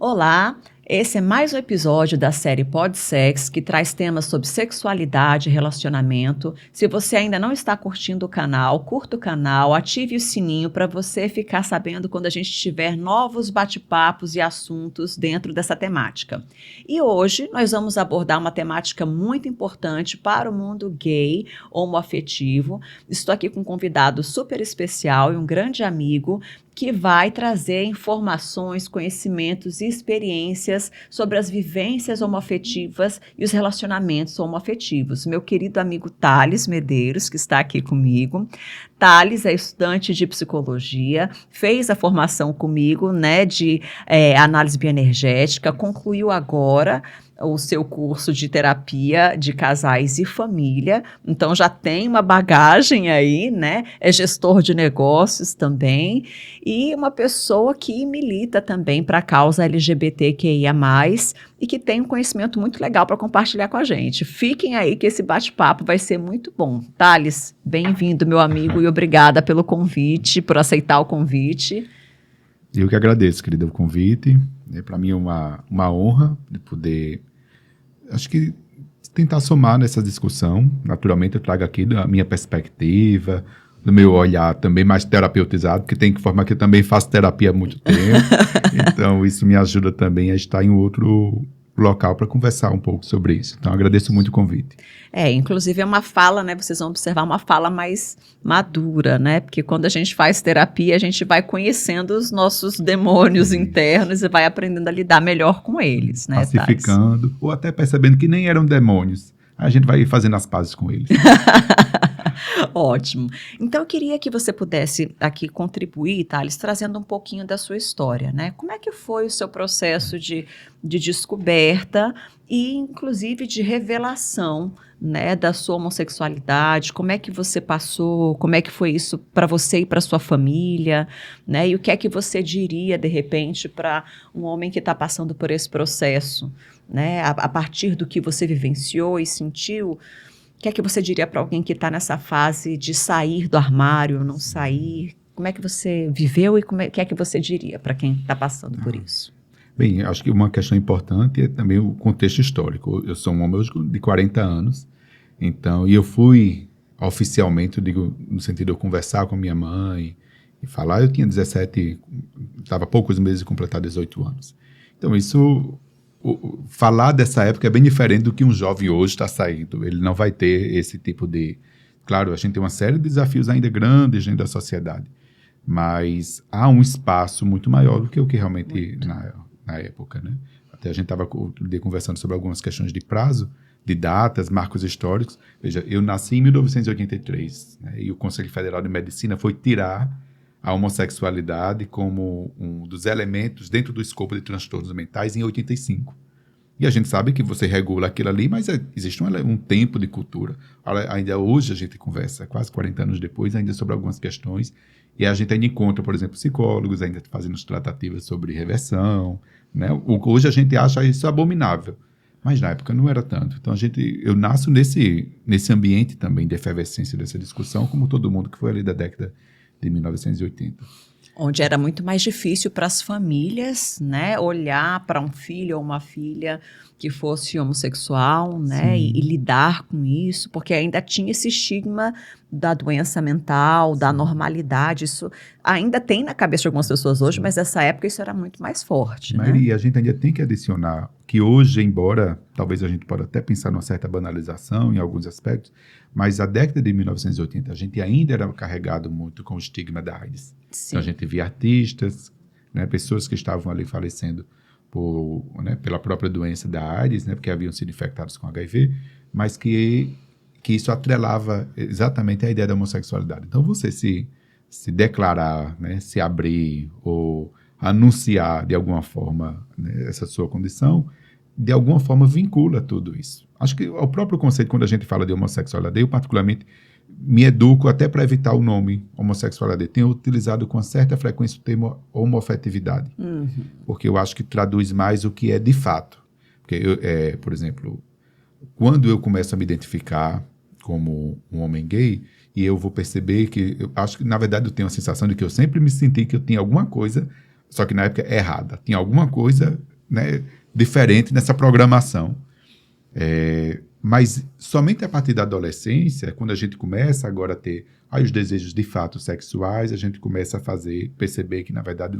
Olá, esse é mais um episódio da série Podsex, que traz temas sobre sexualidade e relacionamento. Se você ainda não está curtindo o canal, curta o canal, ative o sininho para você ficar sabendo quando a gente tiver novos bate-papos e assuntos dentro dessa temática. E hoje nós vamos abordar uma temática muito importante para o mundo gay, homoafetivo. Estou aqui com um convidado super especial e um grande amigo, que vai trazer informações, conhecimentos e experiências sobre as vivências homoafetivas e os relacionamentos homoafetivos. Meu querido amigo Thales Medeiros, que está aqui comigo. Thales é estudante de psicologia, fez a formação comigo, né, de análise bioenergética, concluiu agora o seu curso de terapia de casais e família, então já tem uma bagagem aí, né? É gestor de negócios também, e uma pessoa que milita também para a causa LGBTQIA+, e que tem um conhecimento muito legal para compartilhar com a gente. Fiquem aí que esse bate-papo vai ser muito bom. Thales, bem-vindo, meu amigo, e obrigada pelo convite, por aceitar o convite. Eu que agradeço, querida, o convite. Para mim é uma honra de poder, acho que, tentar somar nessa discussão. Naturalmente, eu trago aqui da minha perspectiva, do meu olhar também mais terapeutizado, porque tem que informar que eu também faço terapia há muito tempo. Então, isso me ajuda também a estar em outro local para conversar um pouco sobre isso. Então, agradeço muito o convite. Inclusive é uma fala, né? Vocês vão observar uma fala mais madura, né? Porque quando a gente faz terapia, a gente vai conhecendo os nossos demônios internos e vai aprendendo a lidar melhor com eles, né? Pacificando, Thales? Ou até percebendo que nem eram demônios. A gente vai fazendo as pazes com eles. Ótimo. Então, eu queria que você pudesse aqui contribuir, Thales, trazendo um pouquinho da sua história, né? Como é que foi o seu processo de descoberta e, inclusive, de revelação, né, da sua homossexualidade? Como é que você passou? Como é que foi isso para você e para sua família? Né? E o que é que você diria, de repente, para um homem que está passando por esse processo? Né? A partir do que você vivenciou e sentiu, o que é que você diria para alguém que está nessa fase de sair do armário, não sair? Como é que você viveu e o que é que você diria para quem está passando por isso? Bem, acho que uma questão importante é também o contexto histórico. Eu sou um homem hoje de 40 anos, então, e eu fui oficialmente, eu digo, no sentido de eu conversar com a minha mãe e falar, eu tinha 17, estava poucos meses de completar 18 anos. Então, isso... falar dessa época é bem diferente do que um jovem hoje está saindo. Ele não vai ter esse tipo de... Claro, a gente tem uma série de desafios ainda grandes dentro da sociedade, mas há um espaço muito maior do que o que realmente na época, né? Até a gente estava conversando sobre algumas questões de prazo, de datas, marcos históricos. Veja, eu nasci em 1983, né? E o Conselho Federal de Medicina foi tirar a homossexualidade como um dos elementos dentro do escopo de transtornos mentais em 85. E a gente sabe que você regula aquilo ali, mas existe um tempo de cultura. Ainda hoje a gente conversa, quase 40 anos depois, ainda sobre algumas questões, e a gente ainda encontra, por exemplo, psicólogos ainda fazendo tratativas sobre reversão, né? Hoje a gente acha isso abominável, mas na época não era tanto. Então eu nasço nesse ambiente também de efervescência dessa discussão, como todo mundo que foi ali da década de 1980. Onde era muito mais difícil para as famílias, né, olhar para um filho ou uma filha que fosse homossexual, né, e lidar com isso, porque ainda tinha esse estigma da doença mental, da normalidade. Isso ainda tem na cabeça de algumas pessoas hoje, mas nessa época isso era muito mais forte, né? E a gente ainda tem que adicionar que hoje, embora talvez a gente possa até pensar numa certa banalização em alguns aspectos, mas a década de 1980 a gente ainda era carregado muito com o estigma da AIDS. Então a gente via artistas, né, pessoas que estavam ali falecendo pela própria doença da AIDS, né, porque haviam sido infectados com HIV, mas que isso atrelava exatamente a ideia da homossexualidade. Então você se declarar, né, se abrir ou anunciar de alguma forma, né, essa sua condição, de alguma forma vincula tudo isso. Acho que o próprio conceito, quando a gente fala de homossexualidade, eu particularmente me educo até para evitar o nome homossexualidade. Tenho utilizado com certa frequência o termo homoafetividade, porque eu acho que traduz mais o que é de fato. Porque, por exemplo, quando eu começo a me identificar como um homem gay, e eu vou perceber que, eu acho que, na verdade, eu tenho a sensação de que eu sempre me senti que eu tinha alguma coisa, só que na época errada. Tinha alguma coisa né, diferente nessa programação. Mas somente a partir da adolescência, quando a gente começa agora a ter os desejos de fato sexuais, a gente começa a perceber que, na verdade,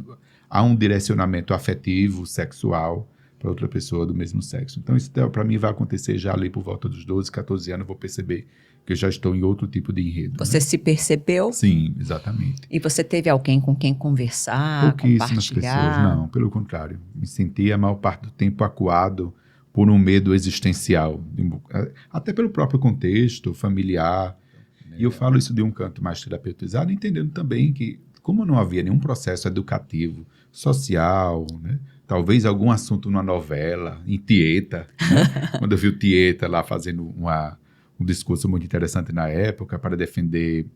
há um direcionamento afetivo, sexual, para outra pessoa do mesmo sexo. Então, isso para mim vai acontecer já ali por volta dos 12, 14 anos, eu vou perceber que eu já estou em outro tipo de enredo. Você se percebeu? Sim, exatamente. E você teve alguém com quem conversar, Pouquíssimas pessoas, não, pelo contrário. Me sentia a maior parte do tempo acuado por um medo existencial, até pelo próprio contexto familiar. E eu falo isso de um canto mais terapeutizado, entendendo também que, como não havia nenhum processo educativo, social, né, talvez algum assunto numa novela, em Tieta, né, quando eu vi o Tieta lá fazendo um discurso muito interessante na época para defender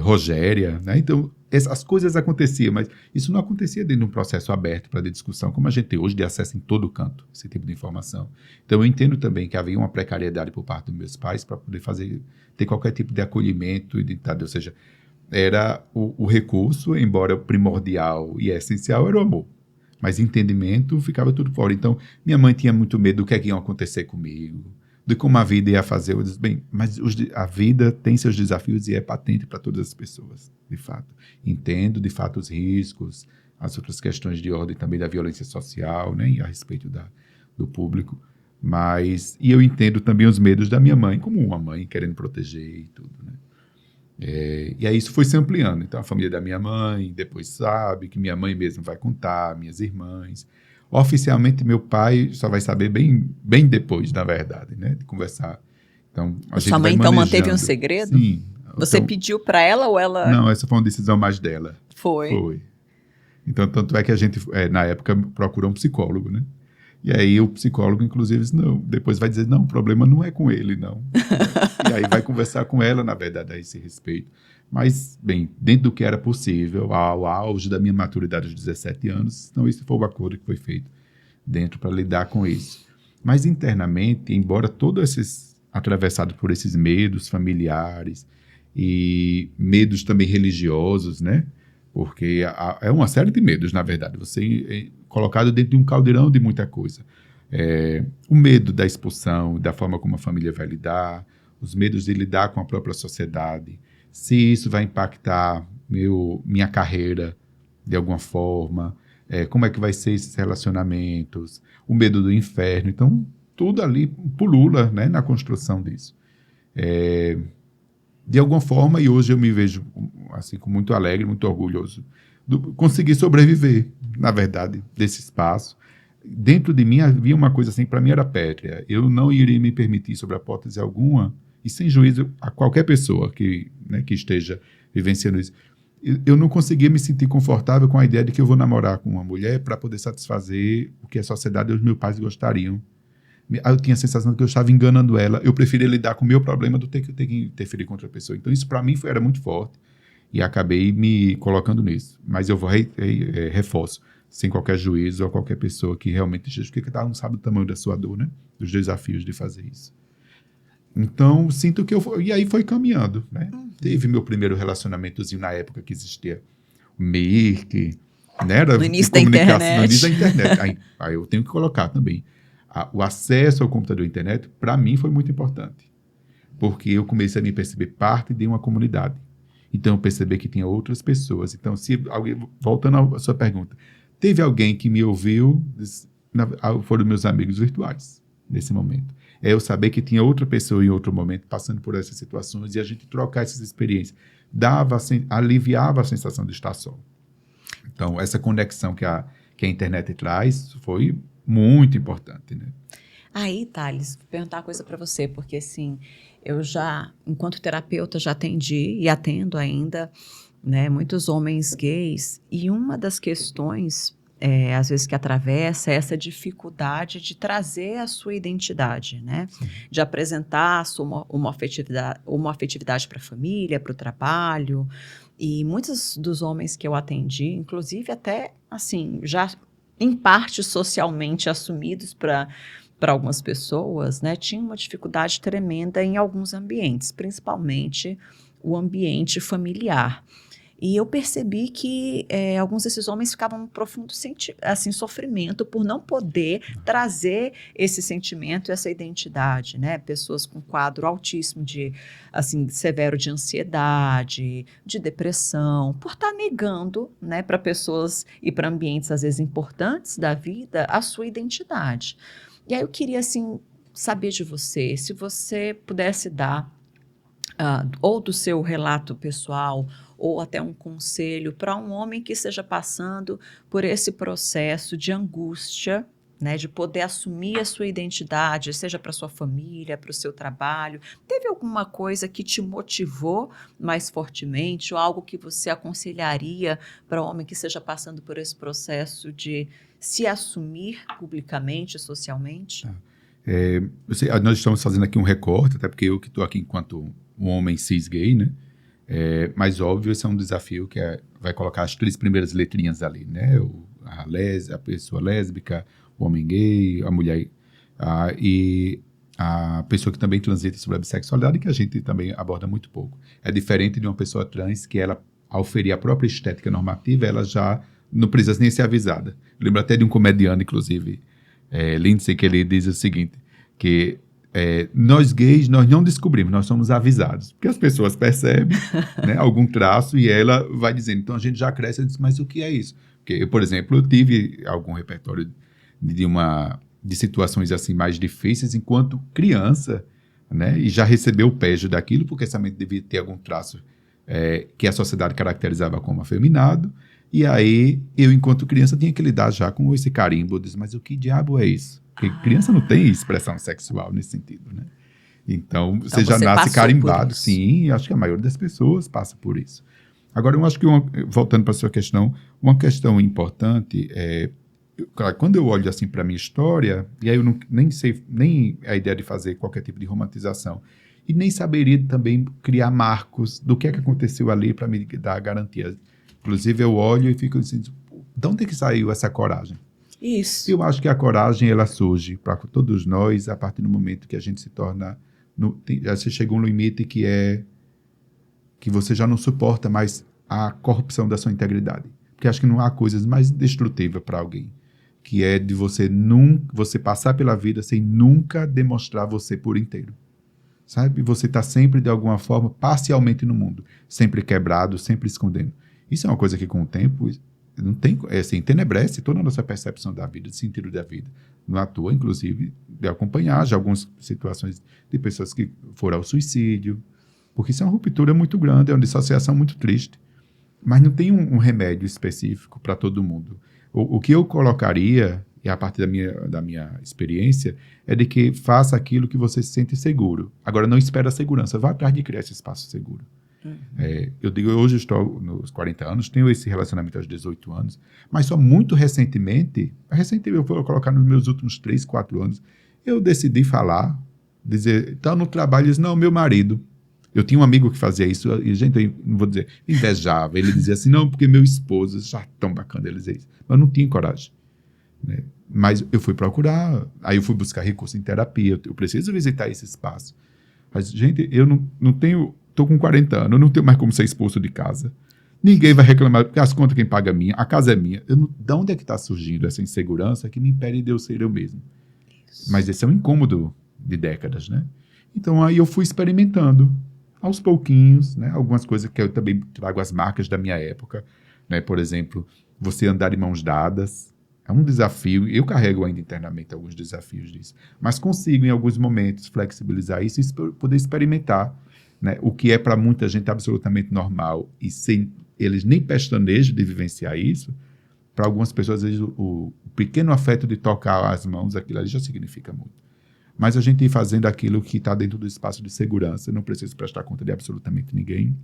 Rogéria, né? Então, as coisas aconteciam, mas isso não acontecia dentro de um processo aberto para discussão, como a gente tem hoje de acesso em todo canto, esse tipo de informação. Então, eu entendo também que havia uma precariedade por parte dos meus pais para poder ter qualquer tipo de acolhimento, ou seja, era o recurso, embora primordial e essencial, era o amor. Mas entendimento ficava tudo fora. Então, minha mãe tinha muito medo do que ia acontecer comigo, de como a vida ia fazer. Eu disse, bem, mas a vida tem seus desafios e é patente para todas as pessoas, de fato. Entendo, de fato, os riscos, as outras questões de ordem também da violência social, né, a respeito do público. E eu entendo também os medos da minha mãe, como uma mãe querendo proteger e tudo, né. E aí isso foi se ampliando. Então, a família da minha mãe depois sabe, que minha mãe mesmo vai contar, minhas irmãs. Oficialmente, meu pai só vai saber bem, bem depois, na verdade, né, de conversar. Então, a gente sua mãe, vai então, manejando. manteve um segredo? Sim. Você então, pediu para ela ou ela... Não, essa foi uma decisão mais dela. Foi. Então, tanto é que a gente, na época, procurou um psicólogo, né? E aí o psicólogo, inclusive, disse, não, depois vai dizer, não, o problema não é com ele, não. E aí vai conversar com ela, na verdade, a esse respeito. Mas, bem, dentro do que era possível, ao auge da minha maturidade aos 17 anos, então esse foi o acordo que foi feito dentro para lidar com isso. Mas internamente, embora todos esses, atravessados por esses medos familiares e medos também religiosos, né? Porque é uma série de medos, na verdade. Você é colocado dentro de um caldeirão de muita coisa. O medo da expulsão, da forma como a família vai lidar, os medos de lidar com a própria sociedade, se isso vai impactar minha carreira de alguma forma, como é que vai ser esses relacionamentos, o medo do inferno. Então, tudo ali pulula, né, na construção disso. De alguma forma, e hoje eu me vejo assim, com muito alegre, muito orgulhoso, conseguir sobreviver, na verdade, desse espaço. Dentro de mim havia uma coisa assim, para mim era pétrea. Eu não iria me permitir, sobre a hipótese alguma, e sem juízo a qualquer pessoa que esteja vivenciando isso, eu não conseguia me sentir confortável com a ideia de que eu vou namorar com uma mulher para poder satisfazer o que a sociedade e os meus pais gostariam. Eu tinha a sensação de que eu estava enganando ela. Eu preferia lidar com o meu problema do que ter que interferir com outra pessoa. Então, isso para mim era muito forte. E acabei me colocando nisso. Mas eu reforço, sem qualquer juízo ou qualquer pessoa que realmente esteja, porque cada um sabe o tamanho da sua dor, né? Dos desafios de fazer isso. Então, sinto que e aí foi caminhando, né? Teve meu primeiro relacionamentozinho na época que existia o Mirk, né? Era no início da internet. No início da internet. Aí eu tenho que colocar também. O acesso ao computador e à internet, para mim, foi muito importante. Porque eu comecei a me perceber parte de uma comunidade. Então, eu percebi que tinha outras pessoas. Então, se alguém, voltando à sua pergunta, teve alguém que me ouviu, foram meus amigos virtuais, nesse momento. Eu saber que tinha outra pessoa em outro momento passando por essas situações e a gente trocar essas experiências. Aliviava a sensação de estar só. Então, essa conexão que a internet traz foi muito importante, né? Aí, Thales, vou perguntar uma coisa para você, porque assim, eu já, enquanto terapeuta, já atendi e atendo ainda, né, muitos homens gays, e uma das questões, às vezes, que atravessa é essa dificuldade de trazer a sua identidade, né? Sim. De apresentar uma afetividade para a família, para o trabalho, e muitos dos homens que eu atendi, inclusive até, assim, já em parte socialmente assumidos para algumas pessoas, né, tinham uma dificuldade tremenda em alguns ambientes, principalmente o ambiente familiar. E eu percebi que alguns desses homens ficavam num profundo assim, sofrimento por não poder trazer esse sentimento, essa identidade, né? Pessoas com quadro altíssimo assim, severo de ansiedade, de depressão, por estar negando, né, para pessoas e para ambientes às vezes importantes da vida a sua identidade. E aí eu queria assim saber de você, se você pudesse dar ou do seu relato pessoal, ou até um conselho para um homem que esteja passando por esse processo de angústia, né, de poder assumir a sua identidade, seja para sua família, para o seu trabalho. Teve alguma coisa que te motivou mais fortemente, ou algo que você aconselharia para um homem que esteja passando por esse processo de se assumir publicamente, socialmente? Nós estamos fazendo aqui um recorte, até porque eu que estou aqui enquanto um homem cis gay, né? Mas óbvio, esse é um desafio que vai colocar as 3 primeiras letrinhas ali, né? A pessoa lésbica, o homem gay, a mulher e a pessoa que também transita sobre a bissexualidade, que a gente também aborda muito pouco. É diferente de uma pessoa trans que ela, ao ferir a própria estética normativa, ela já não precisa nem ser avisada. Eu lembro até de um comediante, inclusive, Lindsay, que ele diz o seguinte, que nós gays, nós não descobrimos, nós somos avisados. Porque as pessoas percebem, né, algum traço e ela vai dizendo, então a gente já cresce e diz, mas o que é isso? Porque eu, por exemplo, eu tive algum repertório de situações assim mais difíceis enquanto criança, né, e já recebeu o pejo daquilo, porque também devia ter algum traço que a sociedade caracterizava como afeminado, e aí eu, enquanto criança, tinha que lidar já com esse carimbo, mas o que diabo é isso? Porque criança não tem expressão sexual nesse sentido, né? Então você já nasce carimbado. Sim, acho que a maioria das pessoas passa por isso. Agora, eu acho que, voltando para a sua questão, uma questão importante claro, quando eu olho assim para a minha história, e aí eu nem sei, nem a ideia de fazer qualquer tipo de romantização, e nem saberia também criar marcos do que aconteceu ali para me dar a garantia. Inclusive, eu olho e fico assim, de onde é que saiu essa coragem? Isso. Eu acho que a coragem, ela surge para todos nós a partir do momento que a gente se torna... já se chegou um limite que você já não suporta mais a corrupção da sua integridade. Porque acho que não há coisas mais destrutivas para alguém, que é de você passar pela vida sem nunca demonstrar você por inteiro. Sabe? Você está sempre, de alguma forma, parcialmente no mundo. Sempre quebrado, sempre escondendo. Isso é uma coisa que, com o tempo... não tem, assim, tenebrece toda a nossa percepção da vida, do sentido da vida. Não à toa, inclusive, de acompanhar já algumas situações de pessoas que foram ao suicídio, porque isso é uma ruptura muito grande, é uma dissociação muito triste. Mas não tem um remédio específico para todo mundo. O que eu colocaria, e a partir da minha experiência, é de que faça aquilo que você se sente seguro. Agora, não espera a segurança, vá atrás de criar esse espaço seguro. Eu digo, hoje eu estou nos 40 anos, tenho esse relacionamento aos 18 anos, mas só muito recentemente, eu vou colocar nos meus últimos 3, 4 anos, eu decidi dizer, então no trabalho, não, meu marido. Eu tinha um amigo que fazia isso, e gente, eu não vou dizer, invejava, ele dizia assim, não, porque meu esposo, já tão bacana ele dizer isso, mas eu não tinha coragem, né? Mas eu fui procurar, aí eu fui buscar recurso em terapia, eu preciso visitar esse espaço. Mas, gente, eu não tenho... Estou com 40 anos, eu não tenho mais como ser expulso de casa. Ninguém vai reclamar, porque as contas quem paga é minha, a casa é minha. De onde é que está surgindo essa insegurança que me impede de eu ser eu mesmo? Isso. Mas esse é um incômodo de décadas, né? Então, aí eu fui experimentando, aos pouquinhos, né? Algumas coisas que eu também trago as marcas da minha época, né? Por exemplo, você andar de mãos dadas, é um desafio, eu carrego ainda internamente alguns desafios disso, mas consigo, em alguns momentos, flexibilizar isso e poder experimentar, né, o que é para muita gente absolutamente normal e sem eles nem pestanejam de vivenciar isso. Para algumas pessoas, às vezes, o pequeno afeto de tocar as mãos, aquilo ali já significa muito. Mas a gente ir fazendo aquilo que está dentro do espaço de segurança, não preciso prestar conta de absolutamente ninguém.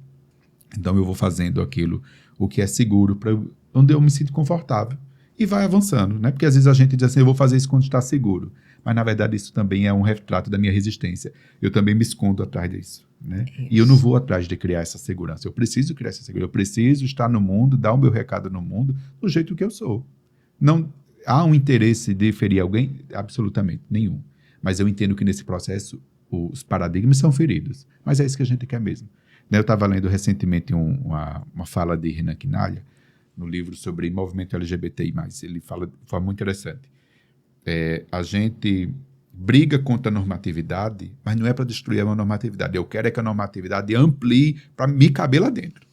Então eu vou fazendo o que é seguro, onde eu me sinto confortável. E vai avançando, né? Porque às vezes a gente diz assim, eu vou fazer isso quando está seguro. Mas, na verdade, isso também é um retrato da minha resistência. Eu também me escondo atrás disso, né? E eu não vou atrás de criar essa segurança. Eu preciso criar essa segurança. Eu preciso estar no mundo, dar o meu recado no mundo do jeito que eu sou. Não há um interesse de ferir alguém? Absolutamente nenhum. Mas eu entendo que nesse processo os paradigmas são feridos. Mas é isso que a gente quer mesmo. Eu estava lendo recentemente uma fala de Renan Quinalha no livro sobre movimento LGBTI+. Ele fala muito interessante. A gente briga contra a normatividade, mas não é para destruir a normatividade. Eu quero que a normatividade amplie para me caber lá dentro.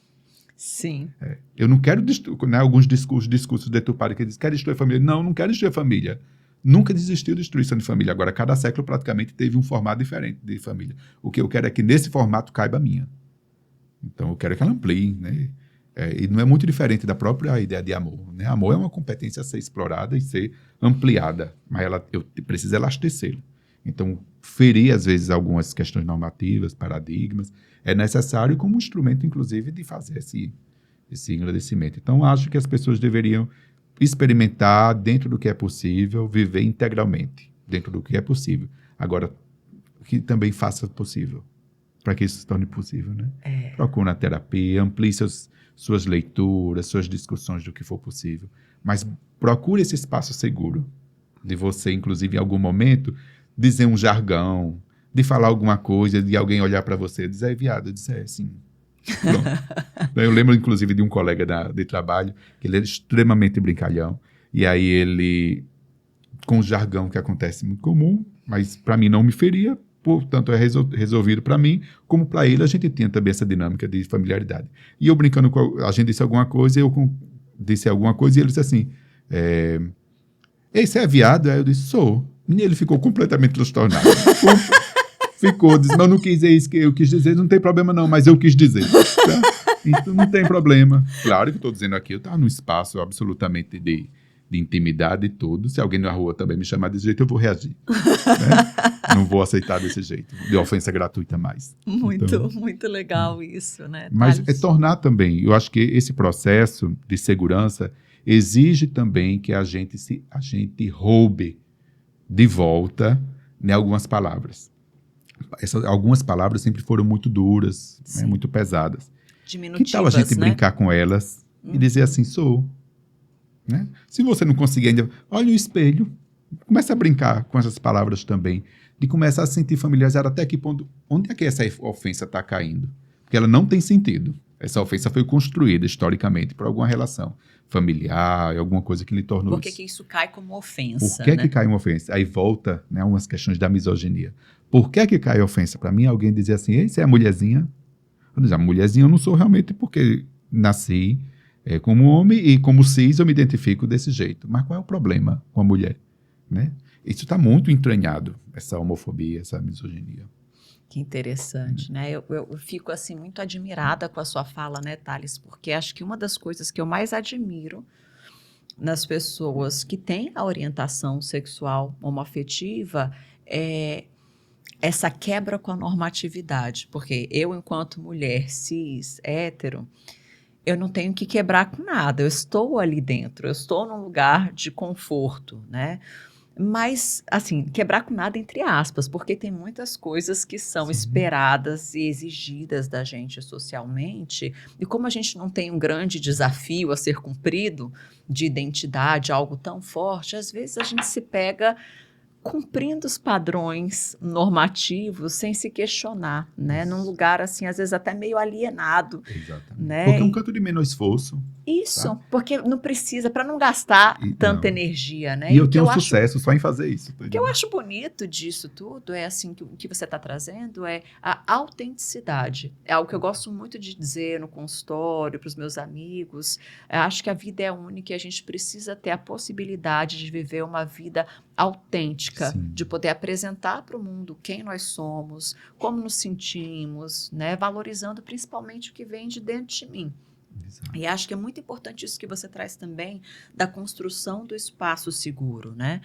Sim. Eu não quero destruir, né, alguns discursos deturpados que dizem, quer destruir a família. Não quero destruir a família. Nunca desistiu de destruição de família. Agora, cada século praticamente teve um formato diferente de família. O que eu quero é que nesse formato caiba a minha. Então, eu quero que ela amplie, né? E não é muito diferente da própria ideia de amor, né? Amor é uma competência a ser explorada e ser ampliada, mas eu preciso elastecê-la. Então, ferir, às vezes, algumas questões normativas, paradigmas, é necessário como instrumento, inclusive, de fazer esse engrandecimento. Então, acho que as pessoas deveriam experimentar dentro do que é possível, viver integralmente dentro do que é possível. Agora, que também faça possível, para que isso se torne possível, né? Procure na terapia, amplie suas leituras, suas discussões do que for possível, mas procure esse espaço seguro de você, inclusive, em algum momento, dizer um jargão, de falar alguma coisa, de alguém olhar para você e dizer, viado, dizer assim. Pronto. Eu lembro, inclusive, de um colega de trabalho, que ele era extremamente brincalhão, e aí ele, com o jargão que acontece muito comum, mas para mim não me feria, portanto é resolvido para mim, como para ele a gente tinha também essa dinâmica de familiaridade. E eu brincando, a gente disse alguma coisa, disse alguma coisa, e ele disse assim, ei, você é viado? Aí eu disse, sou. E ele ficou completamente transtornado. Disse, mas eu não quis dizer isso que eu quis dizer, não tem problema não, mas eu quis dizer. Tá? Então não tem problema. Claro que eu estou dizendo aqui, eu estava num espaço absolutamente de intimidade e tudo. Se alguém na rua também me chamar desse jeito, eu vou reagir. Né? Não vou aceitar desse jeito, de ofensa gratuita mais. Muito legal isso, né? Mas é tornar também, eu acho que esse processo de segurança exige também que a gente roube de volta, né, algumas palavras. Algumas palavras sempre foram muito duras, né, muito pesadas. Diminutivas, que tal a gente né? brincar com elas e dizer assim, sou. Né? Se você não conseguir ainda, olha o espelho, começa a brincar com essas palavras também, de começar a se sentir familiarizado até que ponto, onde é que essa ofensa está caindo? Porque ela não tem sentido. Essa ofensa foi construída historicamente por alguma relação familiar, alguma coisa que lhe tornou Por que isso cai como ofensa? Por que né? que cai uma ofensa? Aí volta, né, umas questões da misoginia. Por que cai a ofensa? Para mim, alguém dizer assim, ei, você é a mulherzinha? Eu dizer, a mulherzinha eu não sou realmente porque nasci como homem e como cis eu me identifico desse jeito. Mas qual é o problema com a mulher? Né? Isso está muito entranhado, essa homofobia, essa misoginia. Que interessante, né? Eu fico, assim, muito admirada com a sua fala, né, Thales? Porque acho que uma das coisas que eu mais admiro nas pessoas que têm a orientação sexual homoafetiva é essa quebra com a normatividade. Porque eu, enquanto mulher cis, hétero, eu não tenho que quebrar com nada. Eu estou ali dentro, eu estou num lugar de conforto, né? Mas, assim, quebrar com nada entre aspas, porque tem muitas coisas que são esperadas e exigidas da gente socialmente, e como a gente não tem um grande desafio a ser cumprido de identidade, algo tão forte, às vezes a gente se pega cumprindo os padrões normativos sem se questionar, né? Num lugar, assim, às vezes até meio alienado. Exatamente. Né? Porque é um canto de menor esforço. Isso, tá? Porque não precisa, para não gastar tanta energia, né? E eu tenho sucesso só em fazer isso. O que eu acho bonito disso tudo é, assim, que o que você está trazendo é a autenticidade. É algo que eu gosto muito de dizer no consultório, para os meus amigos. Eu acho que a vida é única e a gente precisa ter a possibilidade de viver uma vida autêntica, Sim. de poder apresentar para o mundo quem nós somos, como nos sentimos, né? Valorizando principalmente o que vem de dentro de mim. Exato. E acho que é muito importante isso que você traz também da construção do espaço seguro, né?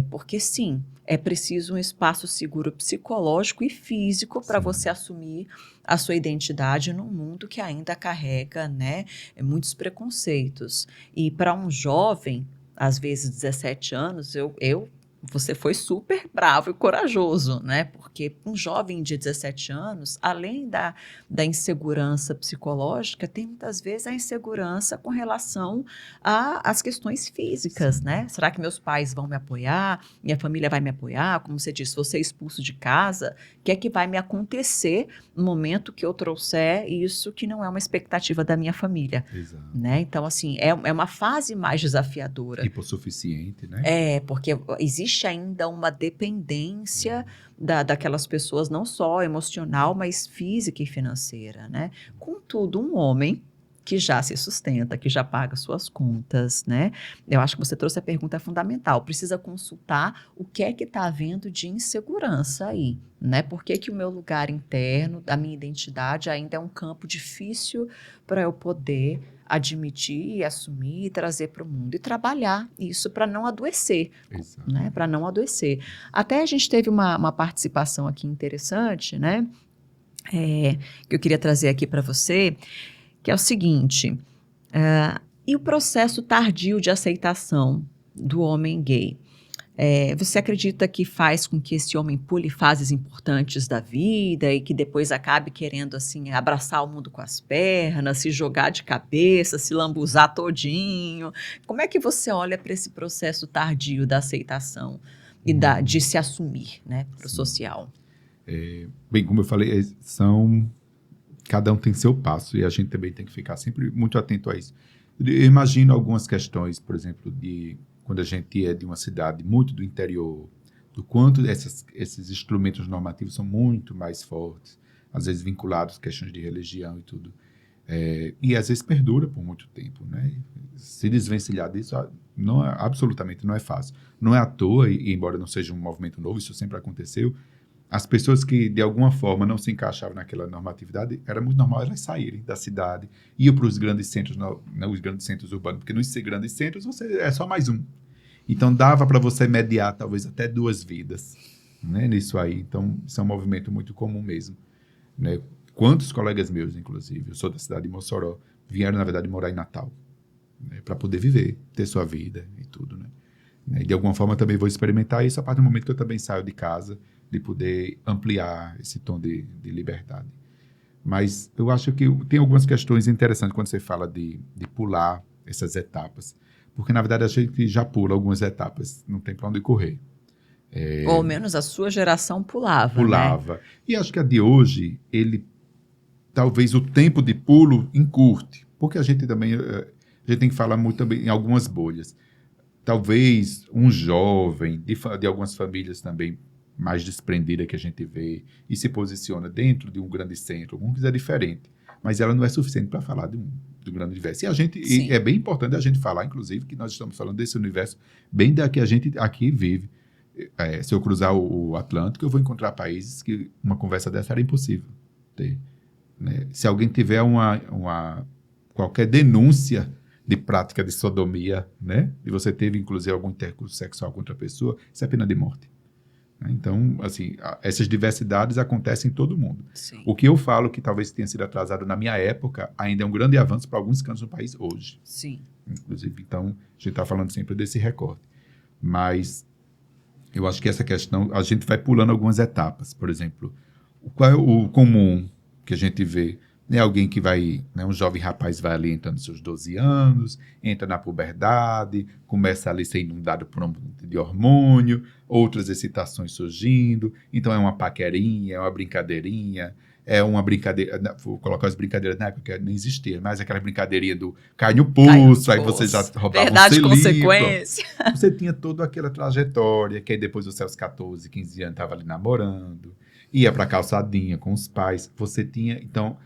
Porque sim, é preciso um espaço seguro psicológico e físico para você assumir a sua identidade num mundo que ainda carrega, né, muitos preconceitos. E para um jovem, às vezes 17 anos, eu você foi super bravo e corajoso, né? Porque um jovem de 17 anos, além da insegurança psicológica, tem muitas vezes a insegurança com relação às questões físicas, Sim. né? Será que meus pais vão me apoiar? Minha família vai me apoiar? Como você disse, vou ser expulso de casa? O que é que vai me acontecer no momento que eu trouxer isso que não é uma expectativa da minha família, Exato. né? Então, assim, é uma fase mais desafiadora. Hipossuficiente, né? Porque existe ainda uma dependência daquelas pessoas, não só emocional, mas física e financeira, né? Contudo, um homem que já se sustenta, que já paga suas contas, né? Eu acho que você trouxe a pergunta fundamental. Precisa consultar o que é que está havendo de insegurança aí, né? Por que que o meu lugar interno, a minha identidade ainda é um campo difícil para eu poder admitir, assumir e trazer para o mundo e trabalhar isso para não adoecer, Exato. né? Para não adoecer. Até a gente teve uma participação aqui interessante, né? Que eu queria trazer aqui para você, que é o seguinte: e o processo tardio de aceitação do homem gay? Você acredita que faz com que esse homem pule fases importantes da vida e que depois acabe querendo, assim, abraçar o mundo com as pernas, se jogar de cabeça, se lambuzar todinho? Como é que você olha para esse processo tardio da aceitação e de se assumir, né, para o Sim. social? Bem, como eu falei, cada um tem seu passo e a gente também tem que ficar sempre muito atento a isso. Eu imagino algumas questões, por exemplo, de quando a gente é de uma cidade muito do interior, do quanto esses instrumentos normativos são muito mais fortes, às vezes vinculados a questões de religião e tudo. E às vezes perdura por muito tempo, né? Se desvencilhar disso absolutamente não é fácil. Não é à toa, e embora não seja um movimento novo, isso sempre aconteceu, as pessoas que de alguma forma não se encaixavam naquela normatividade, era muito normal elas saírem da cidade, iam para os grandes centros, os grandes centros urbanos, porque nos grandes centros você é só mais um. Então dava para você mediar talvez até 2 vidas, né, nisso aí. Então isso é um movimento muito comum mesmo, né? Quantos colegas meus, inclusive, eu sou da cidade de Mossoró, vieram na verdade morar em Natal, né, para poder viver, ter sua vida e tudo, né? E de alguma forma também vou experimentar isso a partir do momento que eu também saio de casa, de poder ampliar esse tom de liberdade. Mas eu acho que tem algumas questões interessantes quando você fala de pular essas etapas, porque na verdade a gente já pula algumas etapas, não tem para onde correr. Ou ao menos a sua geração pulava, né? E acho que a de hoje, talvez o tempo de pulo encurte, porque a gente também a gente tem que falar muito também em algumas bolhas. Talvez um jovem de algumas famílias também mais desprendida que a gente vê e se posiciona dentro de um grande centro, vamos dizer diferente, mas ela não é suficiente para falar de um grande universo. E é bem importante a gente falar, inclusive, que nós estamos falando desse universo bem da que a gente aqui vive. Se eu cruzar o Atlântico, eu vou encontrar países que uma conversa dessa era impossível ter, né? Se alguém tiver qualquer denúncia de prática de sodomia, né, e você teve, inclusive, algum intercurso sexual com outra pessoa, isso é pena de morte. Então, assim, essas diversidades acontecem em todo mundo. Sim. O que eu falo que talvez tenha sido atrasado na minha época, ainda é um grande avanço para alguns cantos do país hoje. Sim. Inclusive, então, a gente está falando sempre desse recorte. Mas eu acho que essa questão, a gente vai pulando algumas etapas. Por exemplo, qual é o comum que a gente vê? É alguém que vai, né, um jovem rapaz vai ali entrando nos seus 12 anos, entra na puberdade, começa ali a ser inundado por um monte de hormônio, outras excitações surgindo, então é uma paquerinha, é uma brincadeirinha, vou colocar as brincadeiras na época que nem existia, mas aquela brincadeirinha do cai no pulso, aí você já roubava verdade, um selinho. consequência. Você tinha toda aquela trajetória, que aí depois dos seus 14, 15 anos estava ali namorando, ia para calçadinha com os pais, você tinha, então,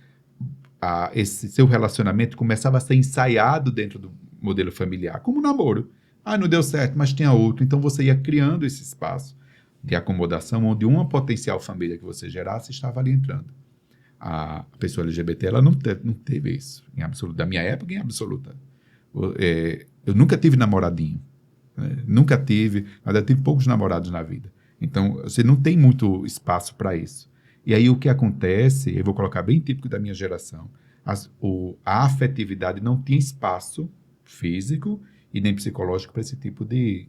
esse seu relacionamento começava a ser ensaiado dentro do modelo familiar, como um namoro. Não deu certo, mas tinha outro. Então, você ia criando esse espaço de acomodação, onde uma potencial família que você gerasse estava ali entrando. A pessoa LGBT, ela não teve isso, em absoluto. Da minha época, em absoluta. Eu nunca tive namoradinho. Nunca tive, mas eu tive poucos namorados na vida. Então, você não tem muito espaço para isso. E aí o que acontece, eu vou colocar bem típico da minha geração, a afetividade não tinha espaço físico e nem psicológico para esse tipo de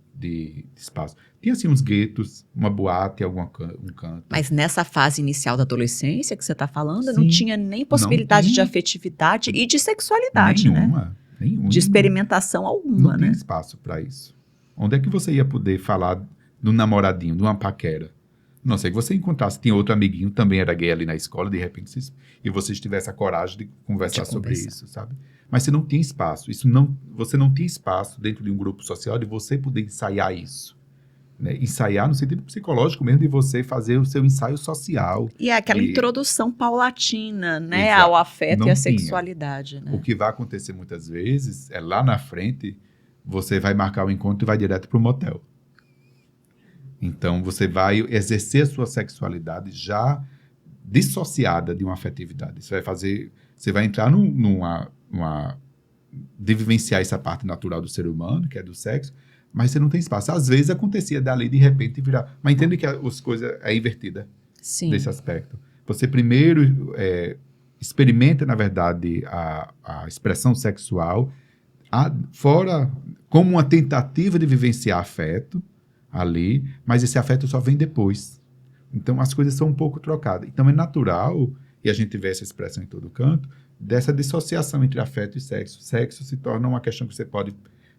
espaço. Tinha, assim, uns guetos, uma boate, um canto. Mas nessa fase inicial da adolescência que você está falando, não Sim, tinha nem não possibilidade de tinha afetividade e de sexualidade, né? nenhuma. De experimentação alguma, Não tinha né? espaço para isso. Onde é que você ia poder falar do namoradinho, de uma paquera? Não sei que você encontrasse, tinha outro amiguinho, também era gay ali na escola, de repente, e vocês tivessem a coragem de conversar sobre isso, sabe? Mas você não tinha espaço. Você não tinha espaço dentro de um grupo social de você poder ensaiar isso. Né? Ensaiar no sentido psicológico mesmo, de você fazer o seu ensaio social. E é aquela E- introdução paulatina, né, Exato. ao afeto Não e à tinha. sexualidade, né? O que vai acontecer muitas vezes é lá na frente, você vai marcar o encontro e vai direto para o motel. Então, você vai exercer a sua sexualidade já dissociada de uma afetividade. Você vai entrar de vivenciar essa parte natural do ser humano, que é do sexo, mas você não tem espaço. Às vezes acontecia dali, de repente, virar. Mas entende que as coisas é invertida Sim. desse aspecto. Você primeiro experimenta, na verdade, a expressão sexual fora como uma tentativa de vivenciar afeto ali, mas esse afeto só vem depois. Então, as coisas são um pouco trocadas. Então, é natural, e a gente vê essa expressão em todo canto, dessa dissociação entre afeto e sexo. Sexo se torna uma questão que você pode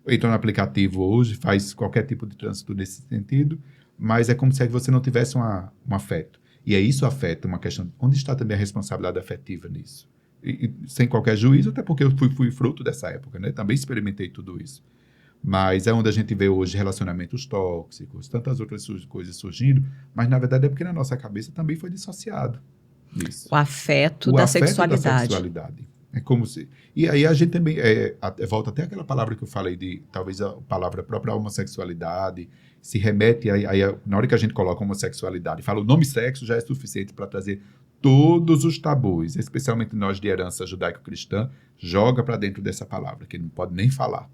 entrar no aplicativo hoje, faz qualquer tipo de trânsito nesse sentido, mas é como se você não tivesse um afeto. E é isso, afeto, uma questão. Onde está também a responsabilidade afetiva nisso? E sem qualquer juízo, até porque eu fui fruto dessa época, né? Também experimentei tudo isso. Mas é onde a gente vê hoje relacionamentos tóxicos, tantas outras coisas surgindo, mas na verdade é porque na nossa cabeça também foi dissociado isso. O afeto O da afeto sexualidade. da sexualidade. É como se... E aí a gente também... volta até aquela palavra que eu falei talvez a palavra própria homossexualidade, se remete na hora que a gente coloca homossexualidade, fala o nome sexo já é suficiente para trazer todos os tabus, especialmente nós de herança judaico-cristã, joga para dentro dessa palavra, que não pode nem falar.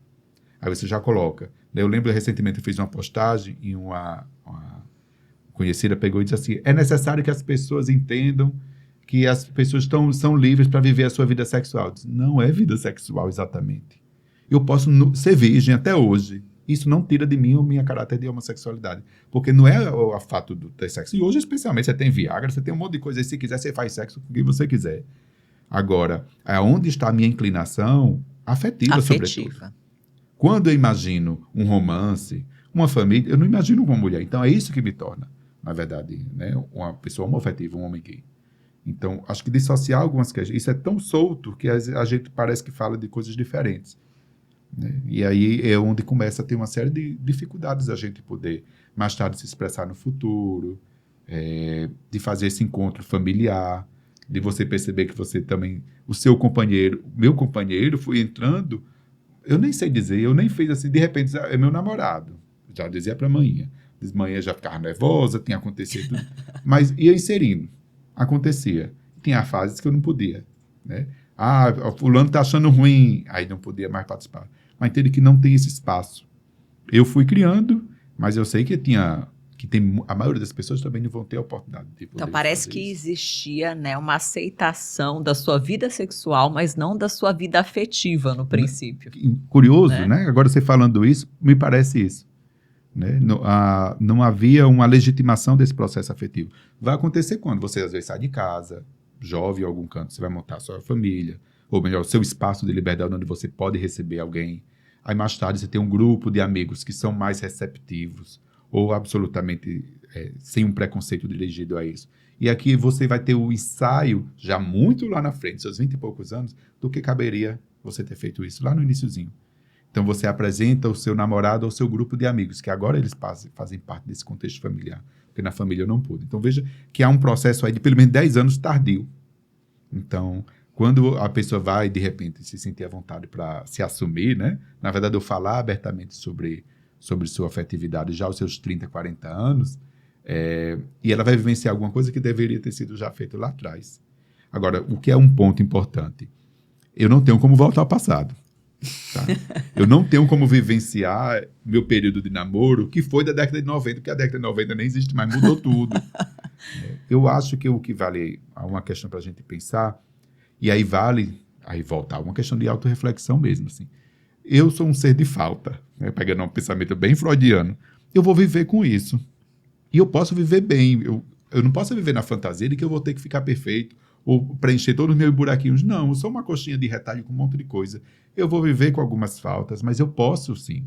Aí você já coloca. Eu lembro recentemente eu fiz uma postagem e uma conhecida pegou e disse assim: é necessário que as pessoas entendam que as pessoas são livres para viver a sua vida sexual. Eu disse, não é vida sexual exatamente. Eu posso ser virgem até hoje. Isso não tira de mim o meu caráter de homossexualidade. Porque não é o fato do ter sexo. E hoje, especialmente, você tem Viagra, você tem um monte de coisa. E se quiser, você faz sexo com quem você quiser. Agora, onde está a minha inclinação afetiva, sobretudo? Quando eu imagino um romance, uma família, eu não imagino uma mulher. Então, é isso que me torna, na verdade, né, uma pessoa homoafetiva, um homem gay. Então, acho que dissociar algumas questões. Isso é tão solto que a gente parece que fala de coisas diferentes. Né? E aí é onde começa a ter uma série de dificuldades a gente poder, mais tarde, se expressar no futuro, de fazer esse encontro familiar, de você perceber que você também... meu companheiro foi entrando... Eu nem sei dizer, eu nem fiz assim, de repente, é meu namorado. Já dizia para a manhã. Manhã já ficava nervosa, tinha acontecido tudo. Mas ia inserindo. Acontecia. Tinha fases que eu não podia. Né? O fulano está achando ruim, aí não podia mais participar. Mas entende que não tem esse espaço. Eu fui criando, mas eu sei que a maioria das pessoas também não vão ter a oportunidade de poder. Então parece que existia, né, uma aceitação da sua vida sexual, mas não da sua vida afetiva no princípio. Curioso, né? Agora você falando isso, me parece isso. Né? Não havia uma legitimação desse processo afetivo. Vai acontecer quando você às vezes sai de casa, jovem em algum canto, você vai montar a sua família, ou melhor, o seu espaço de liberdade onde você pode receber alguém. Aí mais tarde você tem um grupo de amigos que são mais receptivos, ou absolutamente sem um preconceito dirigido a isso. E aqui você vai ter o ensaio, já muito lá na frente, seus 20 e poucos anos, do que caberia você ter feito isso lá no iniciozinho. Então você apresenta o seu namorado ao seu grupo de amigos, que agora eles fazem parte desse contexto familiar, porque na família eu não pude. Então veja que há um processo aí de pelo menos 10 anos tardio. Então, quando a pessoa vai, de repente, se sentir à vontade para se assumir, né? Na verdade, eu falar abertamente sobre sua afetividade já aos seus 30, 40 anos, e ela vai vivenciar alguma coisa que deveria ter sido já feito lá atrás. Agora, o que é um ponto importante? Eu não tenho como voltar ao passado. Tá? Eu não tenho como vivenciar meu período de namoro, que foi da década de 90, porque a década de 90 nem existe mais, mudou tudo. Eu acho que o que vale a uma questão para a gente pensar, e aí volta a uma questão de autorreflexão mesmo, assim. eu sou um ser de falta, né? Pegando um pensamento bem freudiano, eu vou viver com isso. E eu posso viver bem. Eu não posso viver na fantasia de que eu vou ter que ficar perfeito ou preencher todos os meus buraquinhos. Não, eu sou uma coxinha de retalho com um monte de coisa. Eu vou viver com algumas faltas, mas eu posso sim.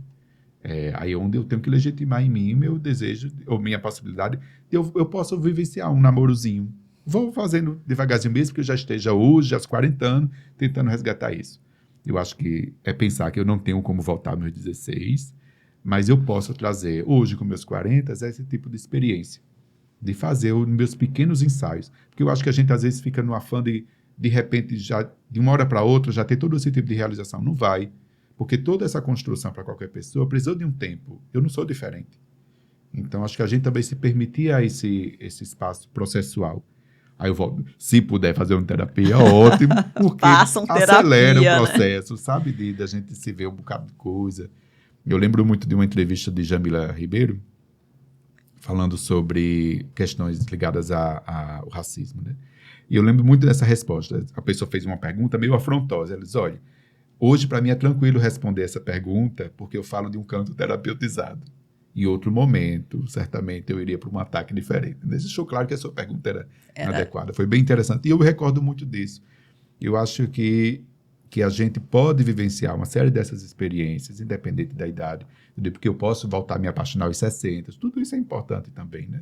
Aí é onde eu tenho que legitimar em mim meu desejo, ou minha possibilidade, eu posso vivenciar um namorozinho. Vou fazendo devagarzinho mesmo, que eu já esteja hoje, aos 40 anos, tentando resgatar isso. Eu acho que é pensar que eu não tenho como voltar aos meus 16, mas eu posso trazer, hoje com meus 40, esse tipo de experiência, de fazer os meus pequenos ensaios. Porque eu acho que a gente às vezes fica no afã de repente, já, de uma hora para outra, já ter todo esse tipo de realização. Não vai. Porque toda essa construção para qualquer pessoa precisou de um tempo. Eu não sou diferente. Então, acho que a gente também se permitia esse espaço processual. Aí eu volto, se puder fazer uma terapia, ótimo, porque acelera o processo, né? Sabe? De a gente se ver um bocado de coisa. Eu lembro muito de uma entrevista de Jamila Ribeiro, falando sobre questões ligadas ao racismo, né? E eu lembro muito dessa resposta. A pessoa fez uma pergunta meio afrontosa. Ela disse, olha, hoje, para mim, é tranquilo responder essa pergunta, porque eu falo de um canto terapeutizado. Em outro momento, certamente, eu iria para um ataque diferente. Deixou claro que a sua pergunta era inadequada. Foi bem interessante. E eu me recordo muito disso. Eu acho que a gente pode vivenciar uma série dessas experiências, independente da idade. Porque eu posso voltar a me apaixonar aos 60. Tudo isso é importante também, né?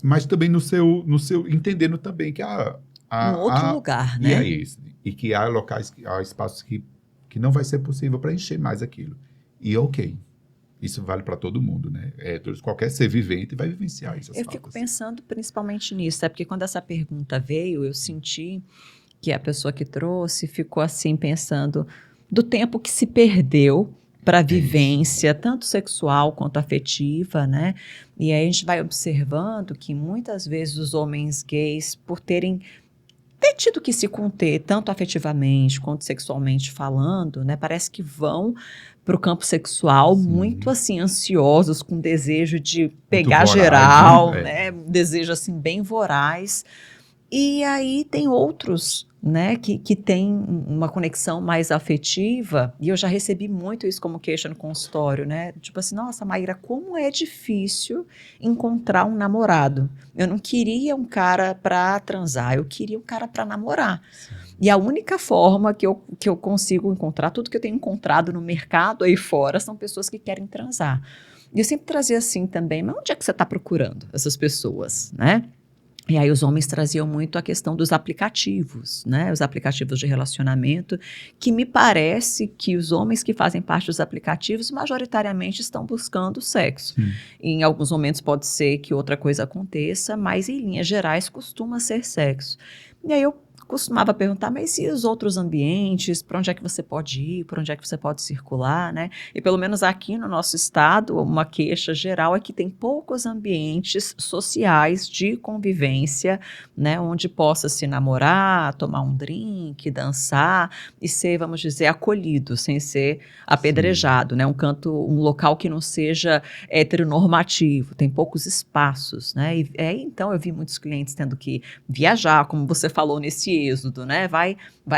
Mas também no seu entendendo também que um outro lugar, né? E é isso. E que há locais, há espaços que não vai ser possível preencher mais aquilo. E ok. Isso vale para todo mundo, né? Qualquer ser vivente vai vivenciar essas faltas. Eu fico pensando principalmente nisso, porque quando essa pergunta veio, eu senti que a pessoa que trouxe ficou assim pensando do tempo que se perdeu para a vivência, tanto sexual quanto afetiva, né? E aí a gente vai observando que muitas vezes os homens gays, por ter tido que se conter, tanto afetivamente quanto sexualmente falando, né? Parece que vão para o campo sexual muito assim, ansiosos, com desejo de pegar voraz, geral, né? Desejo assim, bem voraz. E aí tem outros, né, que tem uma conexão mais afetiva, e eu já recebi muito isso como queixa no consultório, né, tipo assim, nossa, Maíra, como é difícil encontrar um namorado. Eu não queria um cara para transar, eu queria um cara para namorar. Sim. E a única forma que eu consigo encontrar, tudo que eu tenho encontrado no mercado aí fora, são pessoas que querem transar. E eu sempre trazia assim também, mas onde é que você está procurando essas pessoas, né? E aí os homens traziam muito a questão dos aplicativos, né? Os aplicativos de relacionamento, que me parece que os homens que fazem parte dos aplicativos majoritariamente estão buscando sexo. Em alguns momentos pode ser que outra coisa aconteça, mas em linhas gerais costuma ser sexo. E aí eu costumava perguntar, mas e os outros ambientes? Para onde é que você pode ir? Para onde é que você pode circular, né? E pelo menos aqui no nosso estado, uma queixa geral é que tem poucos ambientes sociais de convivência, né? Onde possa se namorar, tomar um drink, dançar e ser, vamos dizer, acolhido, sem ser apedrejado, né? Um local que não seja heteronormativo, tem poucos espaços, né? E então eu vi muitos clientes tendo que viajar, como você falou nesse êxodo, né? Vai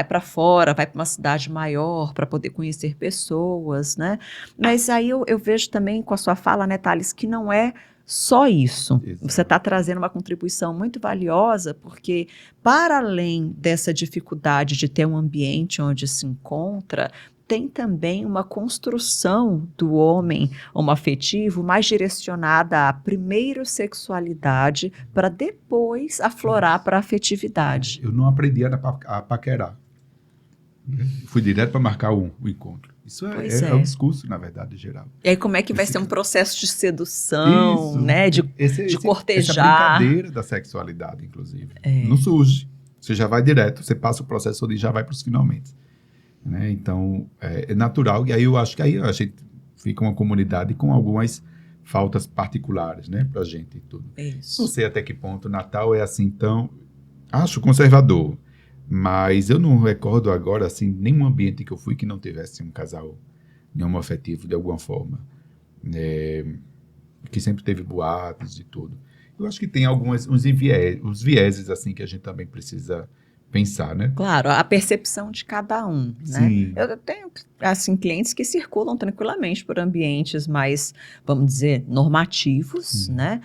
para fora, vai para uma cidade maior para poder conhecer pessoas, né? Mas aí eu vejo também com a sua fala, né, Thales, que não é só isso. Exato. Você está trazendo uma contribuição muito valiosa, porque para além dessa dificuldade de ter um ambiente onde se encontra, tem também uma construção do homem homoafetivo mais direcionada à primeiro sexualidade para depois aflorar para a afetividade. Eu não aprendi a paquerar. Fui direto para marcar o encontro. Isso é um discurso, na verdade, geral. E aí como é que vai ser um processo de sedução, isso, né? De cortejar. Essa brincadeira da sexualidade, inclusive. Não surge. Você já vai direto, você passa o processo e já vai para os finalmente. Né? Então, é natural, e aí eu acho que aí a gente fica uma comunidade com algumas faltas particulares, né, pra gente e tudo. Isso. Não sei até que ponto o Natal é assim tão... Acho conservador, mas eu não recordo agora, assim, nenhum ambiente que eu fui que não tivesse um casal homoafetivo de alguma forma. Que sempre teve boates e tudo. Eu acho que tem uns vieses, assim, que a gente também precisa pensar, né? Claro, a percepção de cada um, né? Sim. Eu tenho, assim, clientes que circulam tranquilamente por ambientes mais, vamos dizer, normativos, né?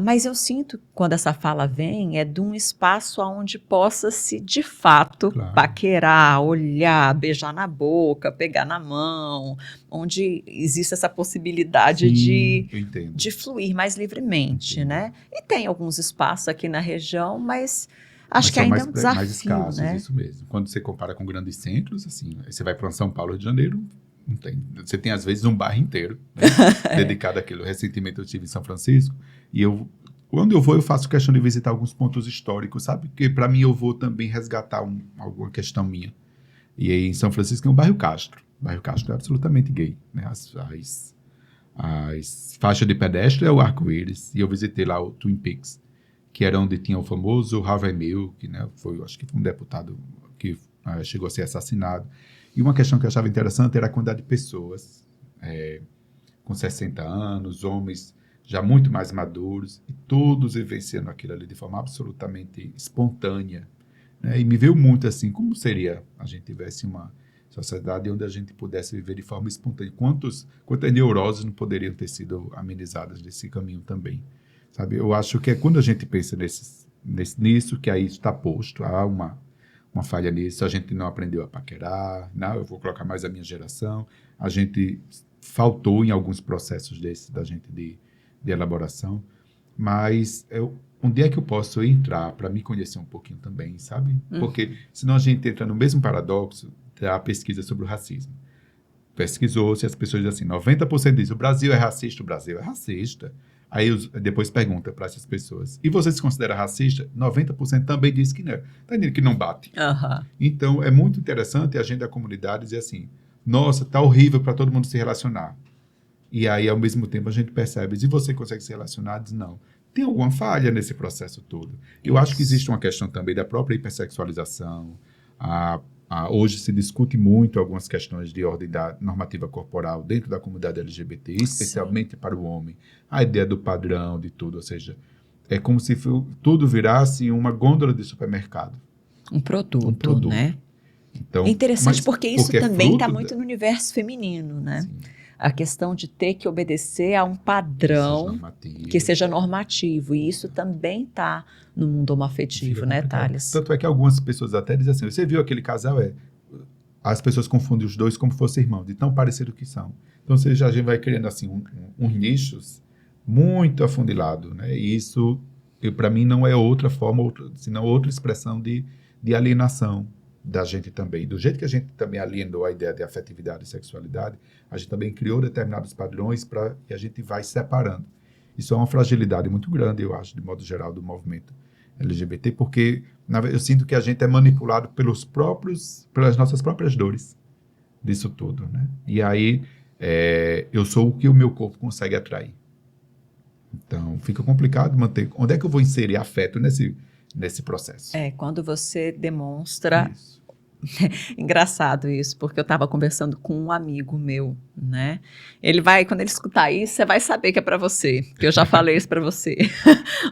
Mas eu sinto, quando essa fala vem, é de um espaço onde possa-se, de fato, Claro. paquerar, olhar, beijar na boca, pegar na mão, onde existe essa possibilidade Sim, eu entendo. de fluir mais livremente, Entendo. né? E tem alguns espaços aqui na região, mas acho Mas que são ainda é um mais desafio, escassos, né? isso mesmo. Quando você compara com grandes centros, assim, você vai para São Paulo, Rio de Janeiro, não tem. Você tem, às vezes, um bairro inteiro, né, dedicado àquilo. Recentemente eu estive em São Francisco e quando eu vou, eu faço questão de visitar alguns pontos históricos, sabe? Porque para mim eu vou também resgatar alguma questão minha. E aí em São Francisco tem o bairro Castro. O bairro Castro é absolutamente gay, né? As faixas de pedestre é o arco-íris. E eu visitei lá o Twin Peaks, que era onde tinha o famoso Harvey Milk, né? Acho que foi um deputado que chegou a ser assassinado. E uma questão que eu achava interessante era a quantidade de pessoas com 60 anos, homens já muito mais maduros, e todos vivenciando aquilo ali de forma absolutamente espontânea, né? E me veio muito assim, como seria a gente tivesse uma sociedade onde a gente pudesse viver de forma espontânea? Quantas neuroses não poderiam ter sido amenizadas desse caminho também? Sabe? Eu acho que é quando a gente pensa nisso que aí está posto, há uma falha nisso, a gente não aprendeu a paquerar, não, eu vou colocar mais a minha geração, a gente faltou em alguns processos desses da gente de elaboração, mas onde é que eu posso entrar para me conhecer um pouquinho também, sabe? Porque senão a gente entra no mesmo paradoxo da pesquisa sobre o racismo. Pesquisou-se, as pessoas dizem assim, 90% diz, o Brasil é racista, o Brasil é racista. Aí depois pergunta para essas pessoas, e você se considera racista? 90% também diz que não. Tá entendendo que não bate. Então, é muito interessante a gente da comunidade dizer assim, nossa, tá horrível para todo mundo se relacionar. E aí, ao mesmo tempo, a gente percebe, e você consegue se relacionar? Diz, não. Tem alguma falha nesse processo todo. Eu acho que existe uma questão também da própria hipersexualização. Hoje se discute muito algumas questões de ordem da normativa corporal dentro da comunidade LGBT, especialmente para o homem. A ideia do padrão, de tudo, ou seja, é como se tudo virasse uma gôndola de supermercado. Um produto, né? Então, é interessante porque isso também está muito no universo feminino, né? Sim. A questão de ter que obedecer a um padrão que seja normativo. E isso também está no mundo homoafetivo, né, Thales? Tanto é que algumas pessoas até dizem assim, você viu aquele casal? As pessoas confundem os dois como se fossem irmãos, de tão parecido que são. Então, a gente vai criando assim, uns nichos muito afundilados, né? E isso, para mim, não é outra forma, senão outra expressão de alienação da gente também. Do jeito que a gente também alienou a ideia de afetividade e sexualidade, a gente também criou determinados padrões e a gente vai separando. Isso é uma fragilidade muito grande, eu acho, de modo geral, do movimento LGBT, porque eu sinto que a gente é manipulado pelas nossas próprias dores disso tudo, né? E aí, eu sou o que o meu corpo consegue atrair. Então, fica complicado manter... Onde é que eu vou inserir afeto nesse processo? Quando você demonstra... Isso. Engraçado isso, porque eu estava conversando com um amigo meu, né? Quando ele escutar isso, você vai saber que é para você, que eu já falei isso para você.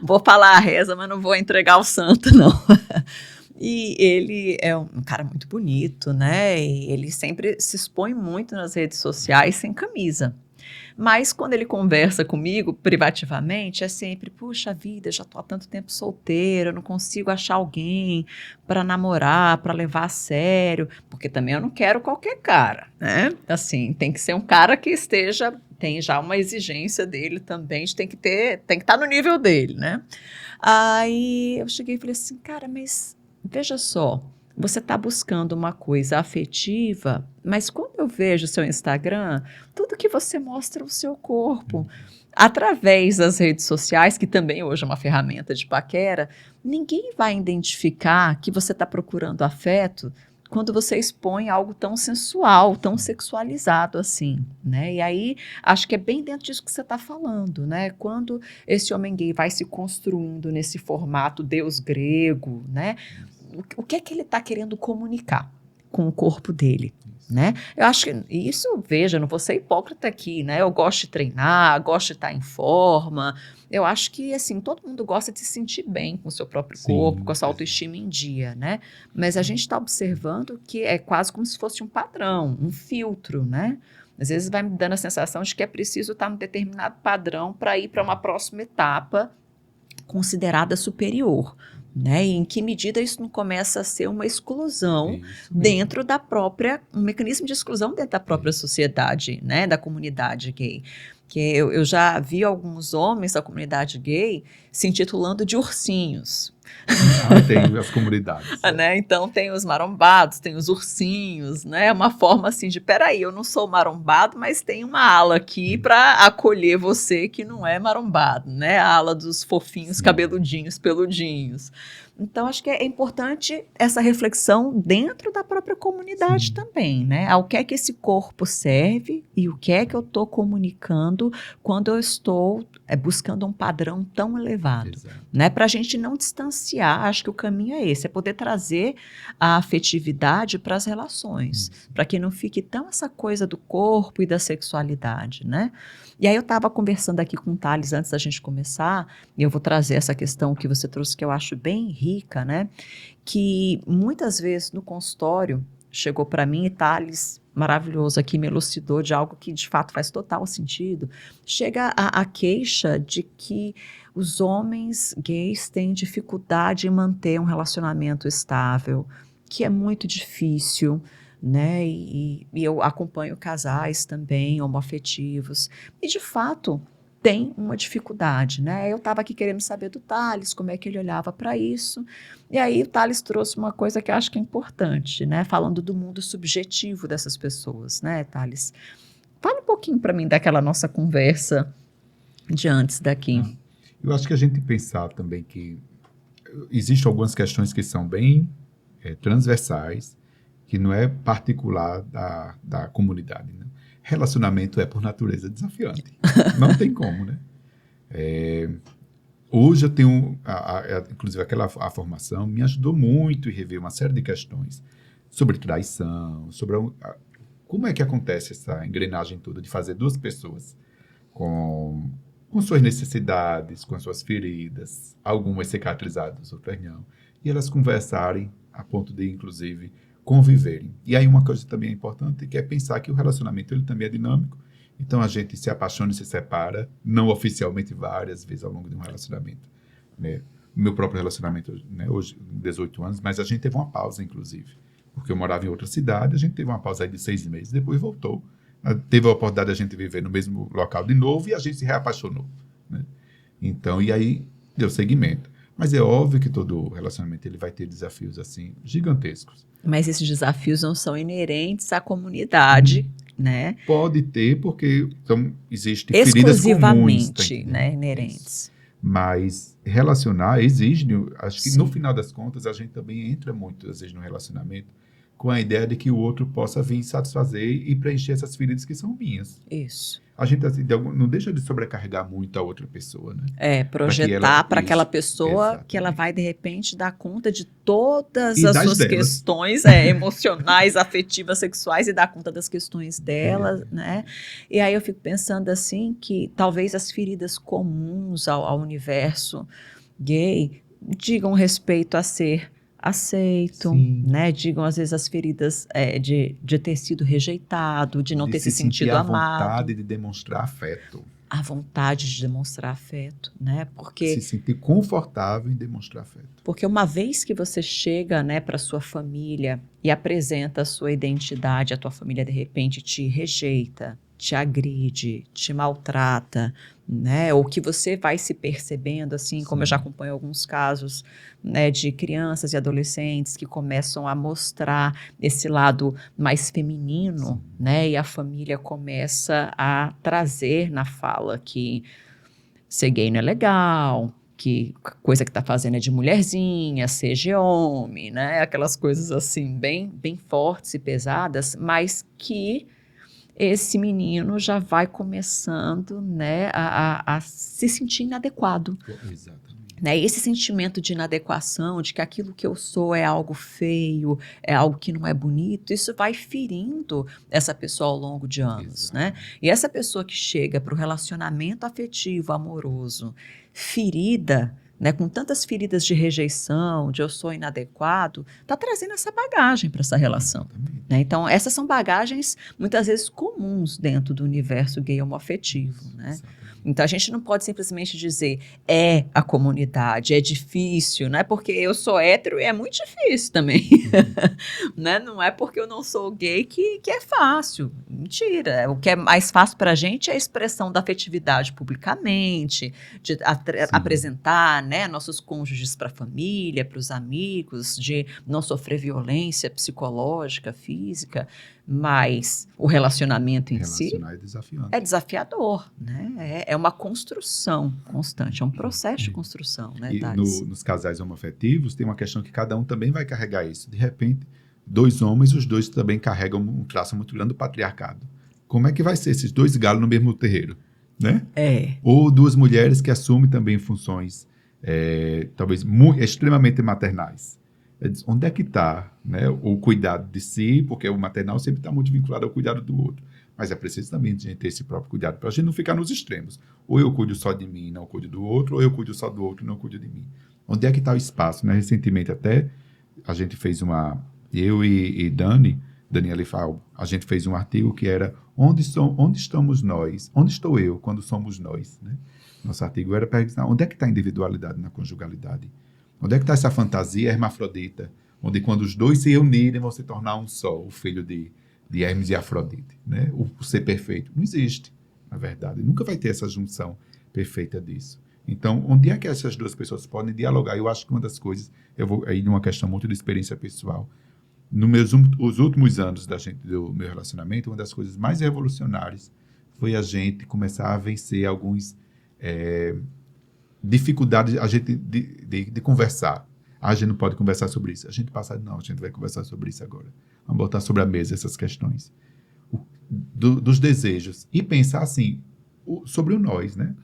Vou falar a reza, mas não vou entregar o santo, não. E ele é um cara muito bonito, né? E ele sempre se expõe muito nas redes sociais sem camisa. Mas quando ele conversa comigo privativamente, é sempre, puxa vida, já estou há tanto tempo solteiro, eu não consigo achar alguém para namorar, para levar a sério, porque também eu não quero qualquer cara, né? Assim, tem que ser um cara que tem já uma exigência dele também, tem que estar no nível dele, né? Aí eu cheguei e falei assim, cara, mas veja só, você está buscando uma coisa afetiva, mas quando eu vejo o seu Instagram, tudo que você mostra é o seu corpo. Através das redes sociais, que também hoje é uma ferramenta de paquera, ninguém vai identificar que você está procurando afeto quando você expõe algo tão sensual, tão sexualizado assim, né? E aí, acho que é bem dentro disso que você está falando, né? Quando esse homem gay vai se construindo nesse formato deus grego, né? O que é que ele está querendo comunicar com o corpo dele? né? Eu acho que isso, veja, não vou ser hipócrita aqui, né? Eu gosto de treinar, gosto de estar em forma. Eu acho que, assim, todo mundo gosta de se sentir bem com o seu próprio corpo, com Sim, a sua autoestima em dia, né? Mas a gente está observando que é quase como se fosse um padrão, um filtro, né? Às vezes vai me dando a sensação de que é preciso estar num determinado padrão para ir para uma próxima etapa considerada superior, né? E em que medida isso não começa a ser uma exclusão isso mesmo. dentro da própria, um mecanismo de exclusão dentro da própria sociedade, né? Da comunidade gay. Que eu já vi alguns homens da comunidade gay se intitulando de ursinhos. Tem as comunidades. Né? Então tem os marombados, tem os ursinhos, né? Uma forma assim de, peraí, eu não sou marombado, mas tem uma ala aqui para acolher você que não é marombado, né? A ala dos fofinhos, Sim. cabeludinhos, peludinhos. Então acho que é importante essa reflexão dentro da própria comunidade também, né? Ao que é que esse corpo serve e o que é que eu estou comunicando quando eu estou buscando um padrão tão elevado, né? Para a gente não distanciar, acho que o caminho é esse, é poder trazer a afetividade para as relações, para que não fique tão essa coisa do corpo e da sexualidade, né? E aí eu estava conversando aqui com o Thales antes da gente começar, e eu vou trazer essa questão que você trouxe que eu acho bem rica, né? Que muitas vezes no consultório chegou para mim e Thales, maravilhoso aqui, me elucidou de algo que de fato faz total sentido. Chega a queixa de que os homens gays têm dificuldade em manter um relacionamento estável, que é muito difícil, né? E eu acompanho casais também, homoafetivos, e de fato tem uma dificuldade, né? Eu estava aqui querendo saber do Thales, como é que ele olhava para isso, e aí o Thales trouxe uma coisa que eu acho que é importante, né? Falando do mundo subjetivo dessas pessoas, né, Thales? Fala um pouquinho para mim daquela nossa conversa de antes daqui. Eu acho que a gente pensar também que existem algumas questões que são bem transversais, que não é particular da comunidade, né? Relacionamento é, por natureza, desafiante. Não tem como, né? Hoje eu tenho, inclusive a formação me ajudou muito em rever uma série de questões sobre traição, sobre como é que acontece essa engrenagem toda de fazer duas pessoas com suas necessidades, com suas feridas, algumas cicatrizadas, outras não, e elas conversarem a ponto de, inclusive, conviverem. E aí uma coisa também importante que é pensar que o relacionamento ele também é dinâmico, então a gente se apaixona e se separa, não oficialmente várias vezes ao longo de um relacionamento, né? Meu próprio relacionamento, né, hoje, 18 anos, mas a gente teve uma pausa, inclusive, porque eu morava em outra cidade, a gente teve uma pausa aí de 6 meses, depois voltou, teve a oportunidade de a gente viver no mesmo local de novo e a gente se reapaixonou, né? Então, e aí deu seguimento. Mas é óbvio que todo relacionamento ele vai ter desafios assim gigantescos. Mas esses desafios não são inerentes à comunidade, né? Pode ter, porque existem feridas comuns, né, inerentes. Mas relacionar exige, acho que no final das contas a gente também entra muito, às vezes, no relacionamento com a ideia de que o outro possa vir satisfazer e preencher essas feridas que são minhas. Isso. A gente assim, não deixa de sobrecarregar muito a outra pessoa, né? Projetar para aquela pessoa exatamente. Que ela vai, de repente, dar conta de todas as suas questões emocionais, afetivas, sexuais e dar conta das questões dela, né? E aí eu fico pensando assim que talvez as feridas comuns ao universo gay digam respeito a ser aceito, né? Digam às vezes as feridas de ter sido rejeitado, de não ter se sentido amado. A vontade de demonstrar afeto. A vontade de demonstrar afeto, né? Porque se sentir confortável em demonstrar afeto. Porque uma vez que você chega, né, para sua família e apresenta a sua identidade, a tua família de repente te rejeita, te agride, te maltrata, né? Ou que você vai se percebendo, assim, como eu já acompanho alguns casos, né, de crianças e adolescentes que começam a mostrar esse lado mais feminino, né? E a família começa a trazer na fala que ser gay não é legal, que coisa que tá fazendo é de mulherzinha, seja homem, né? Aquelas coisas assim bem, bem fortes e pesadas, mas que esse menino já vai começando, né, a se sentir inadequado. Exatamente. Né? Esse sentimento de inadequação, de que aquilo que eu sou é algo feio, é algo que não é bonito, isso vai ferindo essa pessoa ao longo de anos, né? Exato. E essa pessoa que chega para o relacionamento afetivo, amoroso, ferida, né, com tantas feridas de rejeição, de eu sou inadequado, está trazendo essa bagagem para essa relação. Exatamente. Né? Então, essas são bagagens muitas vezes comuns dentro do universo gay homoafetivo, né? Exatamente. Então, a gente não pode simplesmente dizer é a comunidade, é difícil, não é porque eu sou hétero e é muito difícil também. Né? Não é porque eu não sou gay que é fácil. Mentira. O que é mais fácil para a gente é a expressão da afetividade publicamente, de apresentar, né, nossos cônjuges para a família, para os amigos, de não sofrer violência psicológica, física, mas o relacionamento em si Relacionar é desafiante. é desafiador, né? É uma construção constante, é um processo de construção, né, E Thales? nos casais homoafetivos tem uma questão que cada um também vai carregar isso. De repente, dois homens, os dois também carregam um traço muito grande do patriarcado. Como é que vai ser esses dois galos no mesmo terreiro, né? Ou duas mulheres que assumem também funções talvez extremamente maternais. Onde é que está, né, o cuidado de si, porque o maternal sempre está muito vinculado ao cuidado do outro. Mas é preciso também a gente ter esse próprio cuidado, para a gente não ficar nos extremos. Ou eu cuido só de mim e não cuido do outro, ou eu cuido só do outro e não cuido de mim. Onde é que está o espaço? Né? Recentemente até, a gente fez eu e Daniela Falbo, a gente fez um artigo que era onde estamos nós, onde estou eu quando somos nós, né? Nosso artigo era para dizer, onde é que está a individualidade na conjugalidade? Onde é que está essa fantasia hermafrodita, onde quando os dois se unirem vão se tornar um só, o filho de Hermes e Afrodite, né? O ser perfeito. Não existe, na verdade. Nunca vai ter essa junção perfeita disso. Então, onde é que essas duas pessoas podem dialogar? Eu acho que uma das coisas, eu vou aí numa questão muito de experiência pessoal, os últimos anos do meu relacionamento, uma das coisas mais revolucionárias foi a gente começar a vencer alguns dificuldades a gente de conversar. A gente não pode conversar sobre isso. A gente passa, não, a gente vai conversar sobre isso agora. Vamos botar sobre a mesa essas questões dos desejos e pensar assim sobre o nós, né?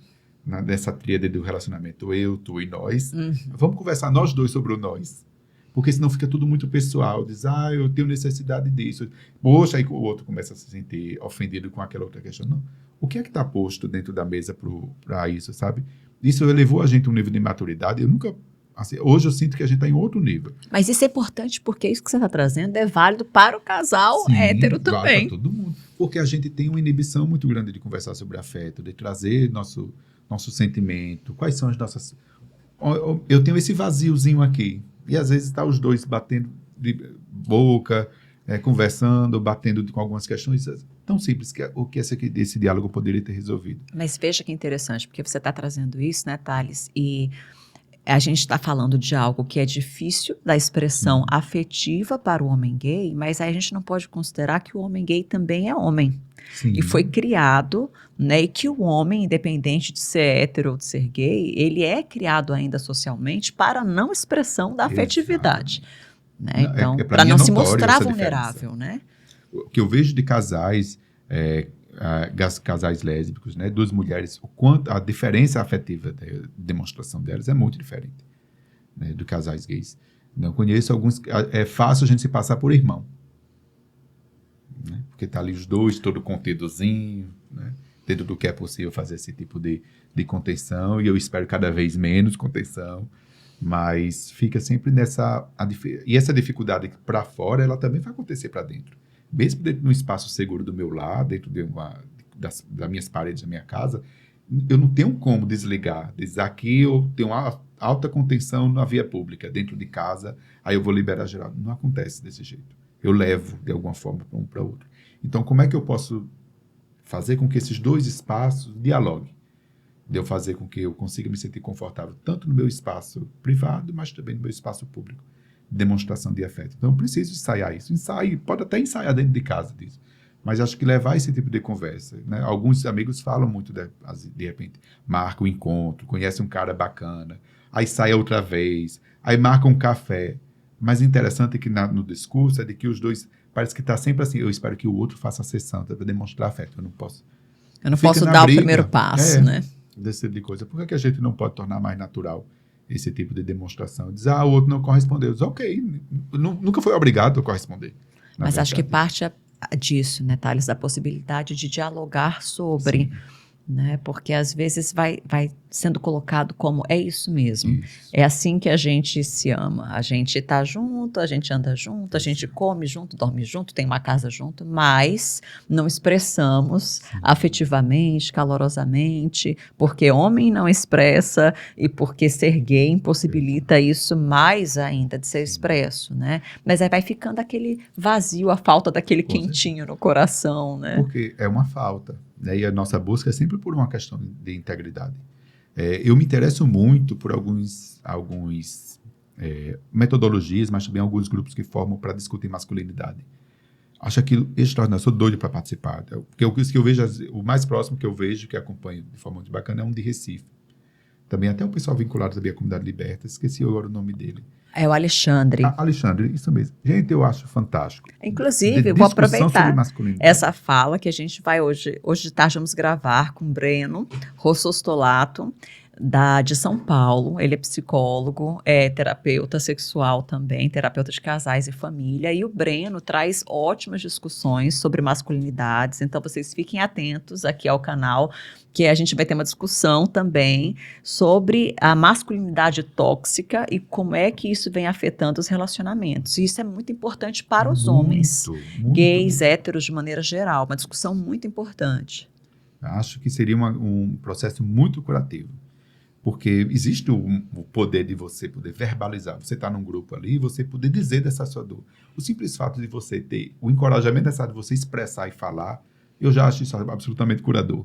Nessa tríade do relacionamento, eu, tu e nós. Vamos conversar nós dois sobre o nós. Porque senão fica tudo muito pessoal. Diz, eu tenho necessidade disso. Poxa, aí o outro começa a se sentir ofendido com aquela outra questão. Não. O que é que está posto dentro da mesa para isso, sabe? Isso elevou a gente a um nível de maturidade. Eu nunca... Assim, hoje eu sinto que a gente está em outro nível. Mas isso é importante porque isso que você está trazendo é válido para o casal hétero também. Para todo mundo. Porque a gente tem uma inibição muito grande de conversar sobre afeto, de trazer nosso sentimento. Quais são as nossas... Eu tenho esse vaziozinho aqui. E às vezes está os dois batendo de boca, conversando, batendo com algumas questões tão simples que esse diálogo poderia ter resolvido. Mas veja que interessante, porque você está trazendo isso, né, Thales? E a gente está falando de algo que é difícil da expressão afetiva para o homem gay, mas aí a gente não pode considerar que o homem gay também é homem. Sim. E foi criado, né, e que o homem, independente de ser hétero ou de ser gay, ele é criado ainda socialmente para a não expressão da afetividade. Né? Então, para não se mostrar vulnerável. Né? O que eu vejo de casais, casais lésbicos, né, duas mulheres, o quanto a diferença afetiva da demonstração delas é muito diferente, né, do casais gays. Não conheço alguns... É fácil a gente se passar por irmão. Né? Porque tá ali os dois, todo contidozinho, né? Dentro do que é possível fazer esse tipo de contenção, e eu espero cada vez menos contenção, mas fica sempre nessa... E essa dificuldade para fora, ela também vai acontecer para dentro. Mesmo dentro de um espaço seguro do meu lar, dentro das minhas paredes da minha casa, eu não tenho como desligar. Dizer aqui eu tenho uma alta contenção na via pública, dentro de casa, aí eu vou liberar geral. Não acontece desse jeito. Eu levo, de alguma forma, para um para outro. Então, como é que eu posso fazer com que esses dois espaços dialoguem? De eu fazer com que eu consiga me sentir confortável, tanto no meu espaço privado, mas também no meu espaço público. Demonstração de afeto. Então, eu preciso ensaiar isso. Pode até ensaiar dentro de casa disso. Mas acho que levar esse tipo de conversa. Né? Alguns amigos falam muito, de repente, marca um encontro, conhece um cara bacana, aí sai outra vez, aí marca um café. Mas interessante é que no discurso é de que os dois, parece que está sempre assim, eu espero que o outro faça a sessão para demonstrar afeto, eu não posso dar briga, o primeiro passo, né? Desse tipo de coisa. Por que a gente não pode tornar mais natural esse tipo de demonstração. Diz, o outro não correspondeu. Diz, ok, nunca foi obrigado a corresponder. Mas acho que parte disso, né, Thales, da possibilidade de dialogar sobre, né, porque às vezes vai sendo colocado como é isso mesmo. Isso. É assim que a gente se ama. A gente está junto, a gente anda junto, a gente come junto, dorme junto, tem uma casa junto, mas não expressamos afetivamente, calorosamente, porque homem não expressa e porque ser gay impossibilita isso mais ainda de ser expresso, né? Mas aí vai ficando aquele vazio, a falta daquele quentinho no coração, né? Porque é uma falta, né? E a nossa busca é sempre por uma questão de integridade. Eu me interesso muito por alguns metodologias, mas também alguns grupos que formam para discutir masculinidade. Acho aquilo extraordinário, sou doido para participar. Porque o que eu vejo, o mais próximo que eu vejo, que acompanho de forma muito bacana, é um de Recife. Também até o pessoal vinculado também à comunidade liberta, esqueci agora o nome dele. É o Alexandre. Alexandre, isso mesmo. Gente, eu acho fantástico. Inclusive, eu vou aproveitar sobre essa fala que a gente vai hoje de tarde vamos gravar com o Breno Rossostolato, de São Paulo. Ele é psicólogo, é terapeuta sexual também, terapeuta de casais e família. E o Breno traz ótimas discussões sobre masculinidades. Então, vocês fiquem atentos aqui ao canal, que a gente vai ter uma discussão também sobre a masculinidade tóxica e como é que isso vem afetando os relacionamentos. E isso é muito importante para os homens, gays, héteros de maneira geral. Uma discussão muito importante. Acho que seria um processo muito curativo. Porque existe o poder de você poder verbalizar. Você está num grupo ali e você poder dizer dessa sua dor. O simples fato de você ter o encorajamento de você expressar e falar, eu já acho isso absolutamente curador.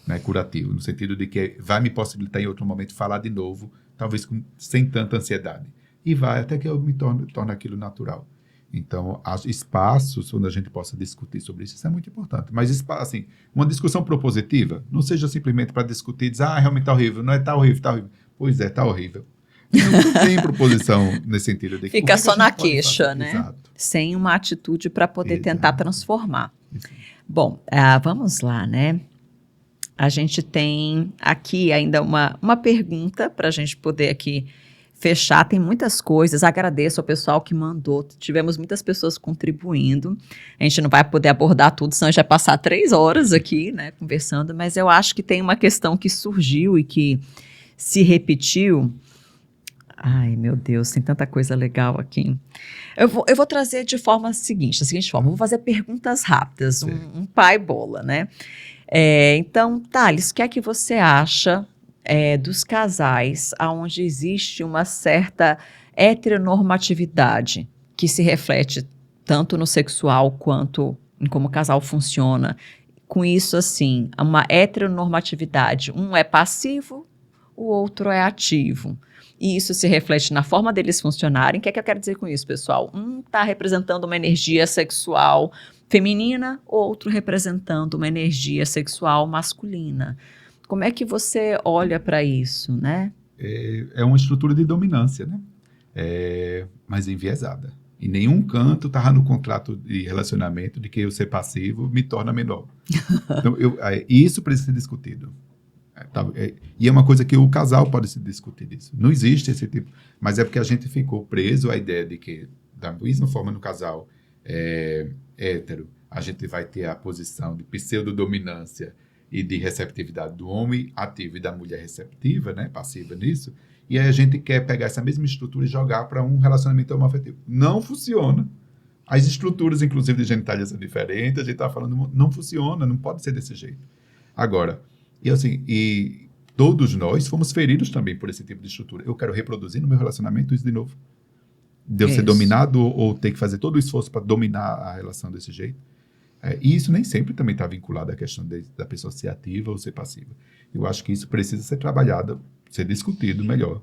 Né, curativo, no sentido de que vai me possibilitar em outro momento falar de novo, talvez sem tanta ansiedade. E vai até que eu me torne aquilo natural. Então, espaços onde a gente possa discutir sobre isso é muito importante. Mas, assim, uma discussão propositiva, não seja simplesmente para discutir e dizer, realmente está horrível, não é, está horrível, está horrível. Pois é, está horrível. Não tem proposição nesse sentido. De fica só na queixa, né? Exato. Sem uma atitude para poder tentar transformar. Exato. Bom, vamos lá, né? A gente tem aqui ainda uma pergunta para a gente poder aqui fechar. Tem muitas coisas. Agradeço ao pessoal que mandou. Tivemos muitas pessoas contribuindo. A gente não vai poder abordar tudo, senão a gente vai passar 3 horas aqui, né, conversando. Mas eu acho que tem uma questão que surgiu e que se repetiu. Ai, meu Deus, tem tanta coisa legal aqui. Eu vou trazer da seguinte forma. Vou fazer perguntas rápidas, um pai bola, né? Então, Thales, o que é que você acha dos casais onde existe uma certa heteronormatividade que se reflete tanto no sexual quanto em como o casal funciona? Com isso, assim, uma heteronormatividade, um é passivo, o outro é ativo. E isso se reflete na forma deles funcionarem. O que é que eu quero dizer com isso, pessoal? Um está representando uma energia sexual feminina, outro representando uma energia sexual masculina. Como é que você olha para isso, né? É uma estrutura de dominância, né? Mas enviesada. Em nenhum canto estava no contrato de relacionamento de que eu ser passivo me torna menor. Então, isso precisa ser discutido. E é uma coisa que o casal pode se discutir disso. Não existe esse tipo. Mas é porque a gente ficou preso à ideia de que, da mesma forma no casal hétero, a gente vai ter a posição de pseudodominância e de receptividade do homem ativo e da mulher receptiva, né, passiva nisso, e aí a gente quer pegar essa mesma estrutura e jogar para um relacionamento homoafetivo. Não funciona. As estruturas, inclusive, de genitália são diferentes, a gente está falando, não funciona, não pode ser desse jeito. Agora, e todos nós fomos feridos também por esse tipo de estrutura. Eu quero reproduzir no meu relacionamento isso de novo. De eu ser dominado ou ter que fazer todo o esforço para dominar a relação desse jeito. E isso nem sempre também está vinculado à questão da pessoa ser ativa ou ser passiva. Eu acho que isso precisa ser trabalhado, ser discutido melhor.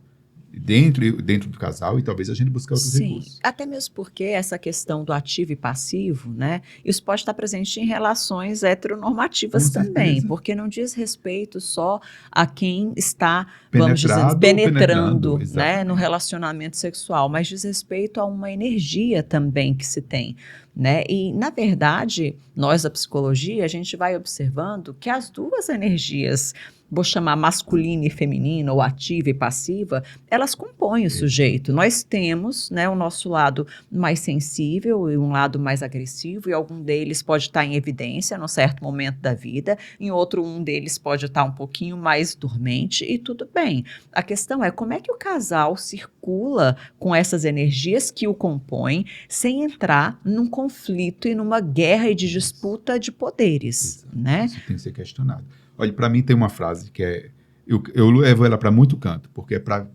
Dentro do casal e talvez a gente buscar outros recursos. Até mesmo porque essa questão do ativo e passivo, né, isso pode estar presente em relações heteronormativas também, porque não diz respeito só a quem está, vamos dizer, penetrando, né, no relacionamento sexual, mas diz respeito a uma energia também que se tem. Né? E, na verdade, nós da psicologia, a gente vai observando que as duas energias vou chamar masculina e feminina, ou ativa e passiva, elas compõem o sujeito. Nós temos, né, o nosso lado mais sensível e um lado mais agressivo, e algum deles pode estar em evidência num certo momento da vida, em outro um deles pode estar um pouquinho mais dormente, e tudo bem. A questão é como é que o casal circula com essas energias que o compõem, sem entrar num conflito e numa guerra e de disputa de poderes, Exato. né? Isso tem que ser questionado. Olha, para mim tem uma frase que é... Eu levo ela para muito canto, porque é para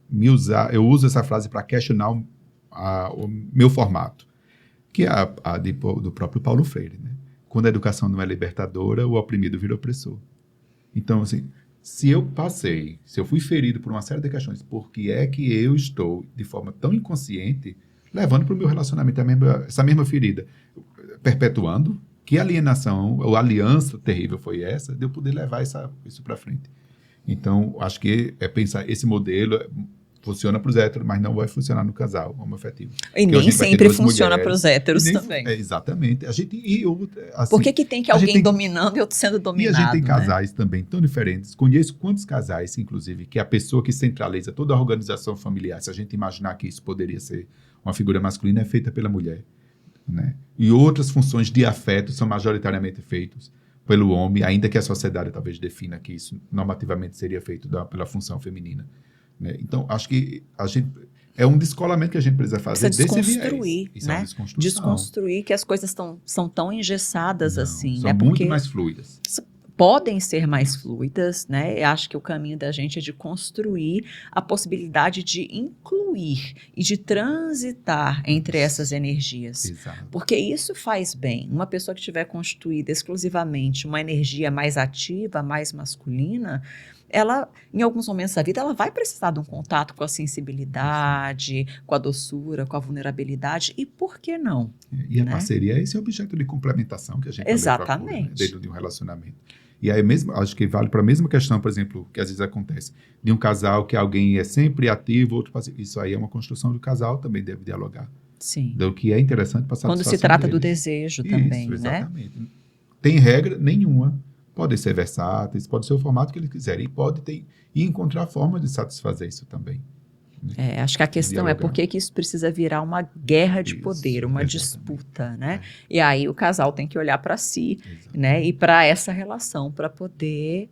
me usar... Eu uso essa frase para questionar o meu formato, que é do próprio Paulo Freire, né? Quando a educação não é libertadora, o oprimido vira opressor. Então, assim, se eu fui ferido por uma série de questões, por que é que eu estou, de forma tão inconsciente, levando para o meu relacionamento essa mesma ferida, perpetuando? Que alienação ou aliança terrível foi essa de eu poder levar isso para frente? Então, acho que é pensar, esse modelo funciona para os héteros, mas não vai funcionar no casal homoafetivo. E nem sempre funciona para os héteros também. Exatamente. Assim, por que tem que alguém dominando e outro sendo dominado? E a gente tem né? casais também tão diferentes. Conheço quantos casais, inclusive, que a pessoa que centraliza toda a organização familiar, se a gente imaginar que isso poderia ser uma figura masculina, é feita pela mulher. Né? E outras funções de afeto são majoritariamente feitas pelo homem, ainda que a sociedade talvez defina que isso normativamente seria feito pela função feminina. Né? Então, acho que é um descolamento que a gente precisa fazer desse desconstruir, viés. né? Desconstruir que as coisas são tão engessadas assim. São muito mais fluidas. Podem ser mais fluidas, né? Eu acho que o caminho da gente é de construir a possibilidade de incluir e de transitar entre essas energias. Exato. Porque isso faz bem. Uma pessoa que tiver constituída exclusivamente uma energia mais ativa, mais masculina, ela, em alguns momentos da vida, ela vai precisar de um contato com a sensibilidade, com a doçura, com a vulnerabilidade, e por que não? E a parceria é esse objeto de complementação que a gente procura, né? Dentro de um relacionamento. E aí acho que vale para a mesma questão, por exemplo, que às vezes acontece, de um casal que alguém é sempre ativo, outro passivo. Isso aí é uma construção do casal, também deve dialogar. Sim. Do que é interessante passar quando se trata do desejo também, isso, né? Exatamente. Tem regra nenhuma. Podem ser versáteis, pode ser o formato que eles quiserem. E encontrar formas de satisfazer isso também. Acho que a questão é por que isso precisa virar uma guerra de poder, uma disputa, né? E aí o casal tem que olhar para si, né? E para essa relação, para poder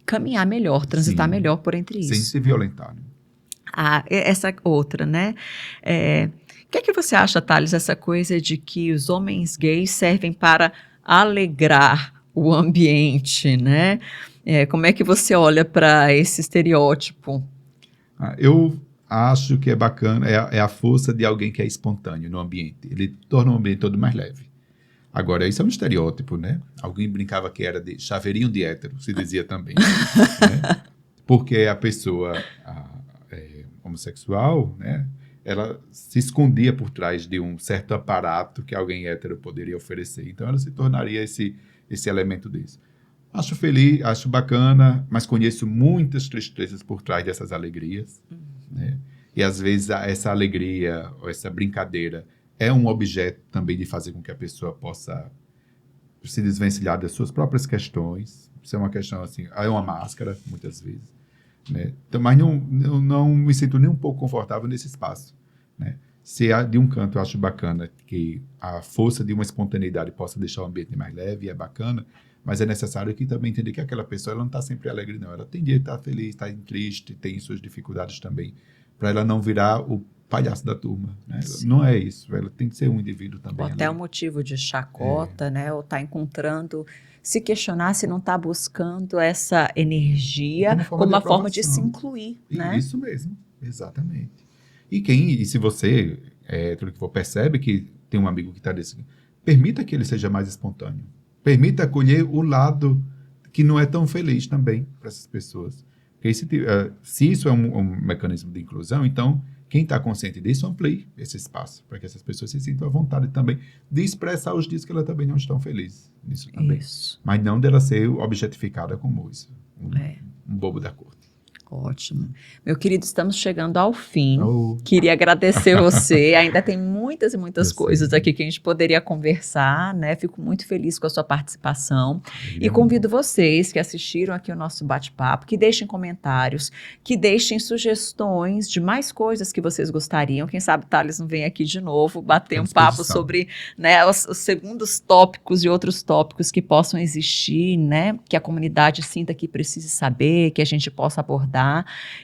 caminhar melhor, transitar melhor por entre isso. Sem se violentar. Né? Essa outra, né? O que é que você acha, Thales, essa coisa de que os homens gays servem para alegrar o ambiente, né? Como é que você olha para esse estereótipo? Eu acho que é bacana, é a força de alguém que é espontâneo no ambiente. Ele torna o ambiente todo mais leve. Agora, isso é um estereótipo, né? Alguém brincava que era de chaveirinho de hétero, se dizia também. Né? Porque a pessoa homossexual, né? Ela se escondia por trás de um certo aparato que alguém hétero poderia oferecer. Então, ela se tornaria esse elemento desse. Acho feliz, acho bacana, mas conheço muitas tristezas por trás dessas alegrias. Né? E, às vezes, essa alegria ou essa brincadeira é um objeto também de fazer com que a pessoa possa se desvencilhar das suas próprias questões. Isso é uma questão assim, é uma máscara, muitas vezes. Né? Então, mas eu não me sinto nem um pouco confortável nesse espaço. Né? Se de um canto eu acho bacana que a força de uma espontaneidade possa deixar o ambiente mais leve, é bacana, mas é necessário que também entender que aquela pessoa ela não está sempre alegre, não. Ela tem dia de estar feliz, está triste, tem suas dificuldades também, para ela não virar o palhaço da turma. Né? Não é isso, ela tem que ser um indivíduo também. Ou até um motivo de chacota, né? Ou está encontrando, se questionar se não está buscando essa energia como uma forma de se incluir. Né? Isso mesmo, exatamente. E se você, percebe que tem um amigo que está desse, permita que ele seja mais espontâneo. Permita acolher o lado que não é tão feliz também para essas pessoas. Porque se isso é um mecanismo de inclusão, então quem está consciente disso amplie esse espaço para que essas pessoas se sintam à vontade também de expressar os dias que elas também não estão felizes nisso também. Isso. Mas não dela ser objetificada como isso, um bobo da corte. Ótimo. Meu querido, estamos chegando ao fim. Oh, Queria agradecer você. Ainda tem muitas e muitas Eu coisas sei. aqui que a gente poderia conversar, né? Fico muito feliz com a sua participação. E é convido vocês que assistiram aqui o nosso bate-papo, que deixem comentários, que deixem sugestões de mais coisas que vocês gostariam. Quem sabe Thales não vem aqui de novo bater À um papo disposição. sobre, né, os segundos tópicos e outros tópicos que possam existir, né? Que a comunidade sinta que precise saber, que a gente possa abordar.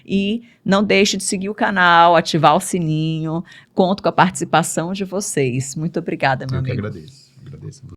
E não deixe de seguir o canal, ativar o sininho. Conto com a participação de vocês. Muito obrigada, meu Eu que amigo. agradeço. Agradeço.